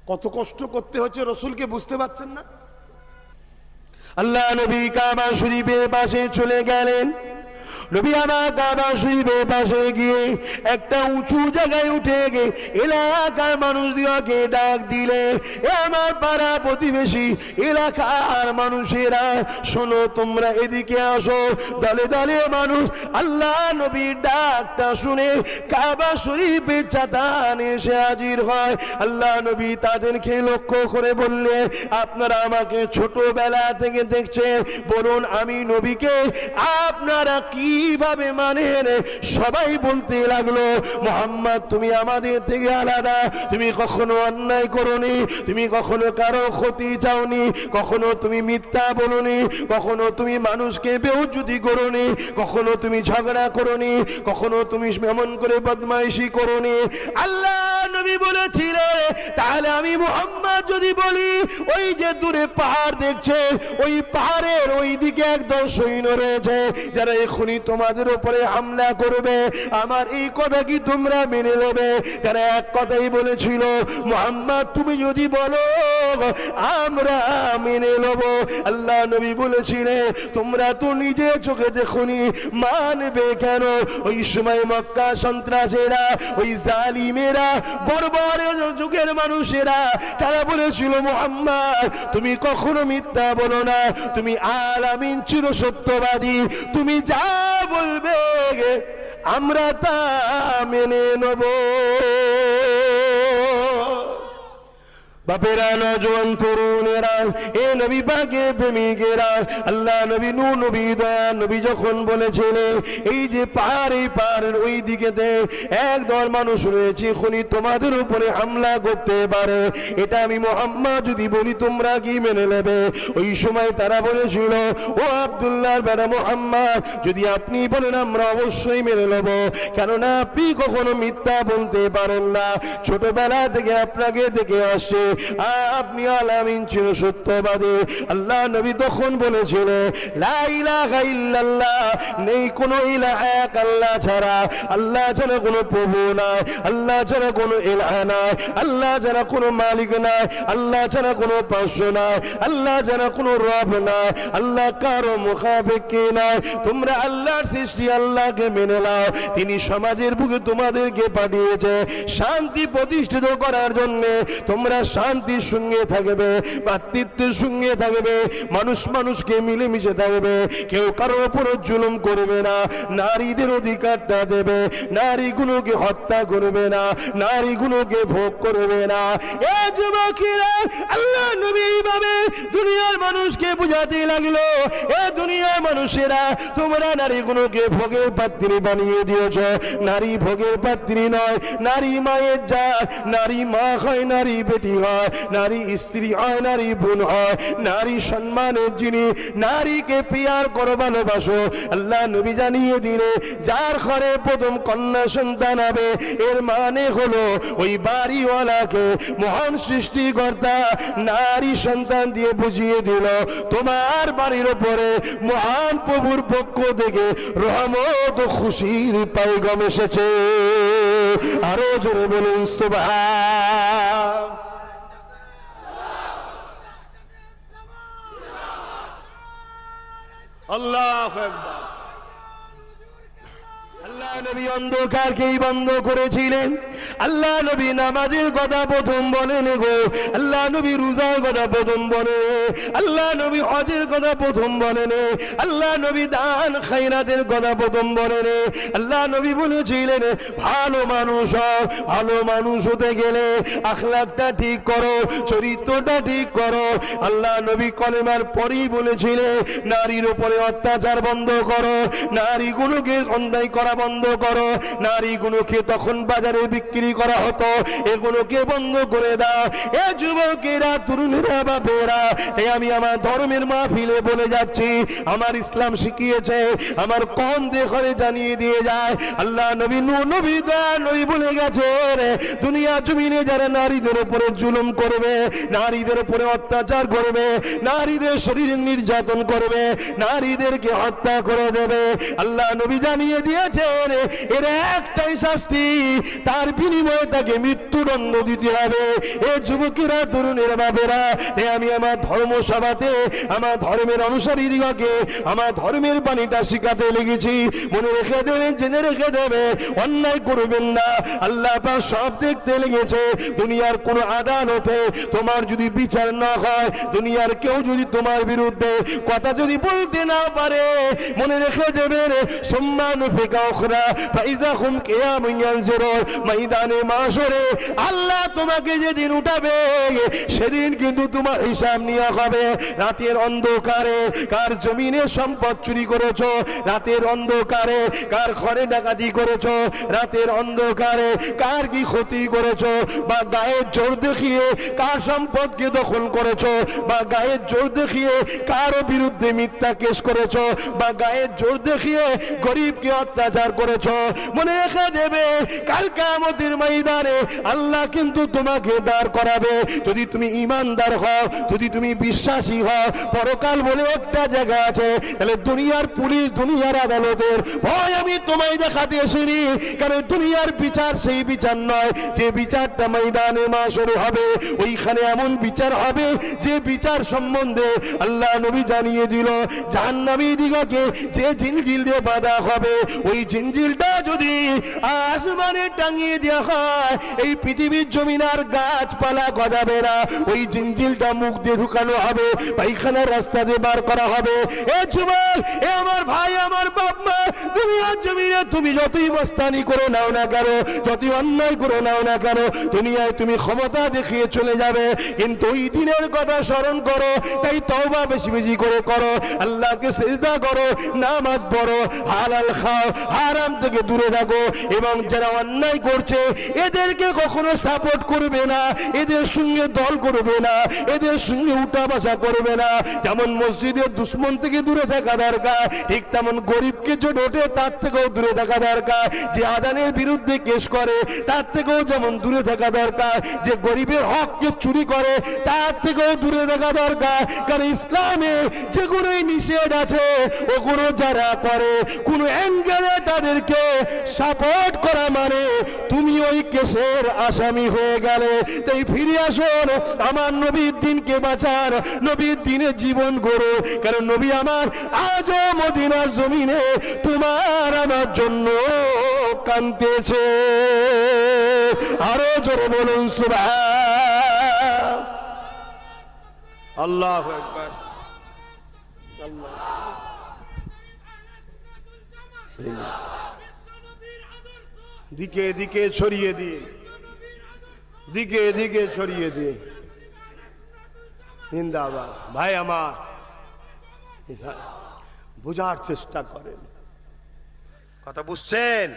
কত কষ্ট করতে হচ্ছে রসুলকে, বুঝতে পারছেন না? আল্লাহ নবী কাবা শরীফের পাশে চলে গেলেন। নবী আমার কাবা শরীফের পাশে গিয়ে একটা উঁচু জায়গায় উঠে গিয়ে এলাকার মানুষদেরকে ডাক দিলে, এ আমার পাড়া প্রতিবেশী এলাকার মানুষেরা শোনো, তোমরা এদিকে আসো। দলে দলে মানুষ আল্লাহ নবীর ডাকটা শুনে কাবা শরীফের ছাতানে এসে হাজির হয়। আল্লাহ নবী তাদেরকে লক্ষ্য করে বললেন, আপনারা আমাকে ছোটবেলা থেকে দেখছেন, বলুন আমি নবীকে আপনারা কিভাবে মানেন? সবাই বলতে লাগলো, মুহাম্মদ তুমি আমাদের থেকে আলাদা, তুমি কখনো অন্যায় করোনি, তুমি কখনো কারো ক্ষতি চাওনি, কখনো তুমি মিথ্যা বলোনি, কখনো তুমি মানুষকে বেহুজ্জুতি করোনি, কখনো তুমি ঝগড়া করোনি, কখনো তুমি এমন করে বদমাইশি করোনি। আল্লাহ নবী বলেছিলেন, তাহলে আমি মুহাম্মদ যদি বলি, ওই যে দূরে পাহাড় দেখছে, ওই পাহাড়ের ওই দিকে একদল সৈন্য রয়েছে যারা এখনই তোমাদের উপরে হামলা করবে, আমার এই কথা কি তোমরা মেনে নেবে? তারা এক কথাই বলেছিল, মুহাম্মদ তুমি যদি বলো আমরা মেনে নেব। আল্লাহ নবী বলেছিলেন, তোমরা তো নিজে চোখে দেখোনি, মানবে কেন? ওই সময় মক্কা সন্ত্রাসীরা, ওই জালিমেরা, বর্বর যুগের মানুষেরা, তারা বলেছিল, মুহাম্মদ তুমি কখনো মিথ্যা বলো না, তুমি আলামিন চির সত্যবাদী, তুমি যা বলবে আমরা তা মেনে নেব। বাপেরা, নজওয়ান তরুণেরা, এ নবী পাকের প্রেমিকেরা, আল্লাহ নবী নূহ নবী দয়া নবী যখন বলেছিলেন, এই যে পাহাড়, এই পাহাড়ের ওই দিকেতে একদল মানুষ রয়েছে, এখনই তোমাদের উপরে হামলা করতে পারে, এটা আমি মুহাম্মদ যদি বলি তোমরা কি মেনে নেবে? ওই সময় তারা বলেছিল, ও আব্দুল্লাহর বেটা মুহাম্মদ, যদি আপনি বলেন আমরা অবশ্যই মেনে নেব, কেননা আপনি কখনো মিথ্যা বলতে পারেন না, ছোটবেলা থেকে আপনাকে দেখে আসছে, আপনি আলামিন চির সত্যবাদী। আল্লাহ নবী তখন বলেছিলেন, লা ইলাহা ইল্লাল্লাহ, নেই কোনো ইলাহ এক আল্লাহ ছাড়া, আল্লাহ ছাড়া কোনো প্রভু নাই, আল্লাহ ছাড়া কোনো ইলাহ নাই, আল্লাহ ছাড়া কোনো মালিক নাই, আল্লাহ ছাড়া কোনো পার্শ্ব নাই, আল্লাহ ছাড়া কোনো রব নাই, আল্লাহ কারো মুখাপেক্ষী নাই। তোমরা আল্লাহর সৃষ্টি আল্লাহকে মেনে নাও, তিনি সমাজের বুকে তোমাদেরকে পাঠিয়েছে শান্তি প্রতিষ্ঠিত করার জন্য। তোমরা শান্তির সঙ্গে থাকবে, ভ্রাতৃত্বের সঙ্গে থাকবে, মানুষ মানুষকে মিলেমিশে থাকবে, কেউ কারোর উপর জুলুম করবে না, নারীদের অধিকারটা দেবে, নারীগুলোকে হত্যা করবে না, নারীগুলোকে ভোগ করবে না। এ যুবকেরা, আল্লাহ নবী এইভাবে দুনিয়ার মানুষকে বুঝাতে লাগলো, এ দুনিয়ার মানুষেরা, তোমরা নারীগুলোকে ভোগের পাত্রী বানিয়ে দিয়েছ। নারী ভোগের পাত্রী নয়, নারী মায়ের জাত, নারী মা হয়, নারী বেটি হয়, নারী স্ত্রী হয়, নারী বোন হয়, নারী সম্মানের জিনিস, নারীকে প্রিয়ার করো, ভালোবাসো। আল্লাহ নবী জানিয়ে দিলে যার ঘরে প্রথম কন্যা সন্তান হবে, এর মানে হলো ওই বাড়িওয়ালাকে মহান সৃষ্টিকর্তা নারী সন্তান দিয়ে বুঝিয়ে দিল তোমার বাড়ির উপরে মহান প্রভুর পক্ষ থেকে রহমত ও খুশির পয়গাম এসেছে। আরো জোরে বলুন সুবহান। আল্লাহু আকবার। আল্লাহ নবী অন্ধকারকেই বন্ধ করেছিলেন। আল্লাহ নবী নামাজের কথা প্রথম বলেন গো, আল্লাহ নবী রোজার কথা প্রথম বলেন, আল্লাহ নবী হজের কথা প্রথম বলেন, আল্লাহ নবী দান খায়রাতের কথা প্রথম বলেন। আল্লাহ নবী বলেছিলেন ভালো মানুষ হও, ভালো মানুষ হতে গেলে আখলাকটা ঠিক করো, চরিত্রটা ঠিক করো। আল্লাহ নবী কলেমার পরেই বলেছিলেন নারীর উপরে অত্যাচার বন্ধ করো, নারীগুলোকে অন্যায় করা বন্ধ করো, নারীগুলোকে তখন বাজারে বিক্রি করা হতো, এগুলোকে বন্ধ করে দাও। এ যুবকেরা, তরুণেরা, বাপেরা, আমি আমার ধর্মের মাহফিলে বলে যাচ্ছি, আমার ইসলাম শিখিয়েছে, আমার কোন দেখে জানিয়ে দিয়ে যায়। আল্লাহ নবী নবী বলে গেছে দুনিয়া জমিনে যারা নারীদের উপরে জুলুম করবে, নারীদের উপরে অত্যাচার করবে, নারীদের শরীরে নির্যাতন করবে, নারীদেরকে হত্যা করে দেবে, আল্লাহ নবী জানিয়ে দিয়েছে এর একটাই শাস্তি, তার বিনিময়ে তাকে মৃত্যুদণ্ড দিতে হবে। এ যুবকেরা, তরুণের বাপেরা, আমি আমার ধর্মসভাতে আমার ধর্মের অনুসারীদিগকে আমার ধর্মের বাণীটা শিখাতে লেগেছি। মনে রেখে দেবেন, জেনে রেখে দেবে, অন্যায় করবেন না। আল্লাহ পাক সব দেখতে লেগেছে। দুনিয়ার কোন আদালতে তোমার যদি বিচার না হয়, দুনিয়ার কেউ যদি তোমার বিরুদ্ধে কথা যদি বলতে না পারে, মনে রেখে দেবেন সম্মান ফেকা ময়দানে মাশরে আল্লাহ তোমাকে যেদিন উঠাবে সেদিন কিন্তু তোমার হিসাব নেওয়া হবে। রাতের অন্ধকারে কার জমিনে সম্পদ চুরি করেছো, রাতের অন্ধকারে কার ঘরে ডাকাতি করেছো, রাতের অন্ধকারে কার কি ক্ষতি করেছো, বা গায়ের জোর দেখিয়ে কার সম্পদকে দখল করেছো, বা গায়ের জোর দেখিয়ে কারো বিরুদ্ধে মিথ্যা কেস করেছো, বা গায়ের জোর দেখিয়ে গরিবকে অত্যাচার করেছো, মনে রেখে দেবে কাল কিয়ামতের ময়দানে আল্লাহ কিন্তু তোমাকে দাঁড় করাবে। যদি তুমি ইমানদার হও, যদি তুমি বিশ্বাসী হও, পরকাল বলে একটা জায়গা আছে, তাহলে দুনিয়ার পুলিশ, দুনিয়ার আদালতের ভয় আমি তোমায় দেখাতে আসিনি। কারণ দুনিয়ার বিচার সেই বিচার নয় যে বিচারটা ময়দানে মাশরে হবে। ওইখানে এমন বিচার হবে যে বিচার সম্বন্ধে আল্লাহ নবী জানিয়ে দিল জাহান্নামী দিগকে যে জিনজিল দিয়ে বাঁধা হবে, ওই জিনজিলটা যদি আসমানে টাঙিয়ে দেওয়া হয়, এই পৃথিবীর জমিন আর গাছপালা গজাবে না। ওই জিনজিলটা মুখ দিয়ে ঢুকানো হবে, পায়খানার রাস্তা দিয়ে বার করা হবে। এ যুবক, এ আমার ভাই, আমার বাপ মা, দুনিয়ার জমিনে তুমি যতই মস্তানি করে নাও না কেন, যতই অন্যায় করে নাও না কেন, দুনিয়ায় তুমি ক্ষমতা দেখিয়ে চলে যাবে, কিন্তু ওই দিনের কথা স্মরণ করো। তাই তওবা বেশি বেশি করে করো, আল্লাহকে সিজদা করো, নামাজ পড়ো, হালাল খাও, হারাম থেকে দূরে থাকো, এবং যারা অন্যায় করছে এদেরকে কখনো সাপোর্ট করবে না, এদের সঙ্গে দল করবে না, এদের সঙ্গে উঠা বসা করবে না। যেমন মসজিদের দুশ্মন থেকে দূরে থাকা দরকার, ঠিক তেমন গরিবকে যে ওঠে তার থেকেও দূরে থাকা দরকার। যে আদানের বিরুদ্ধে কেস করে তার থেকেও যেমন দূরে থাকা দরকার, যে গরিবের হককে চুরি করে তার থেকেও দূরে থাকা দরকার। কারণ ইসলামে যেগুলোই নিষেধ আছে ওগুলো যারা করে কোনো অ্যাঙ্গেলে তাদেরকে সাপোর্ট করা মানে তুমি ওই কেসের আসামি হয়ে গেলে। তাই ফিরে আসুন, আমার নবীর দিনকে বাঁচান, নবীর দিনে জীবন গড়ো। কারণ নবী আমার আজও মদিনার জমিনে তোমার আমার জন্য কাঁদতেছে। আরো জোরে বলুন সুবহান। আল্লাহু আকবার, আল্লাহ। দিকে দিকে ছড়িয়ে দিন, দিকে দিকে ছড়িয়ে দিন। জিন্দাবাদ। ভাই আমার, বোঝার চেষ্টা করেন, কথা বুঝছেন?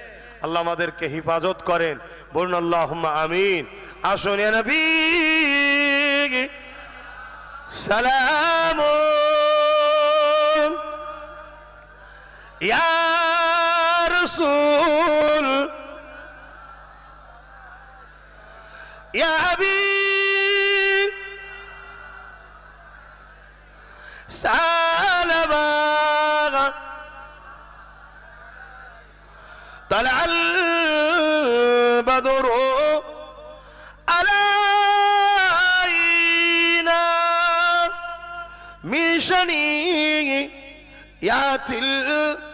আল্লাহ আমাদেরকে হিফাজত করেন, বলুন আল্লাহুম্মা আমিন। আসুন ইয়া নবী সালাম ইয়া রাসূল ইয়া হাবিব সালাম طلع البدر علينا من شنيعة الوداع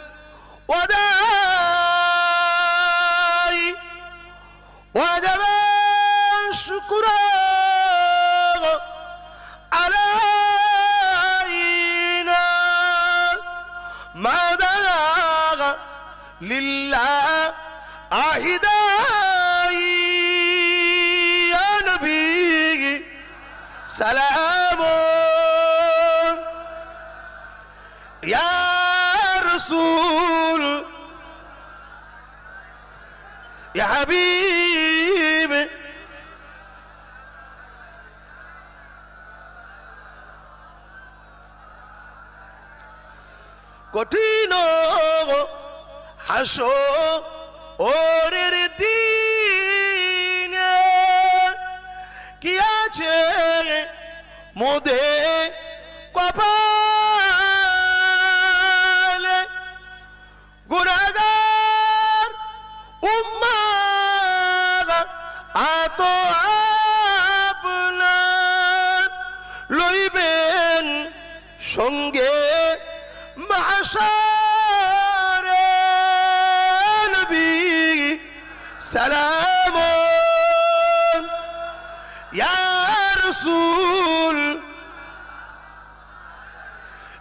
وجب الشكر علينا ما دعا لله أهداي يا نبي سلام يا رسول يا حبيب কঠিন হাসরের দিনে কি আছে মোদের কপালে, গুনাহগার উম্মাহ আত আপনার লইবেন সঙ্গে মাহশারে। নবী সালাম ইয়া রাসূল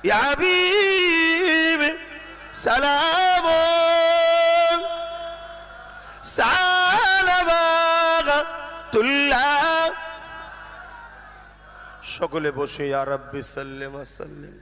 ইয়া হাবিব সালাম সালামাতুল্লাহ। সকলে বসে ইয়া রাব্বি সাল্লিম ওয়া সাল্লিম।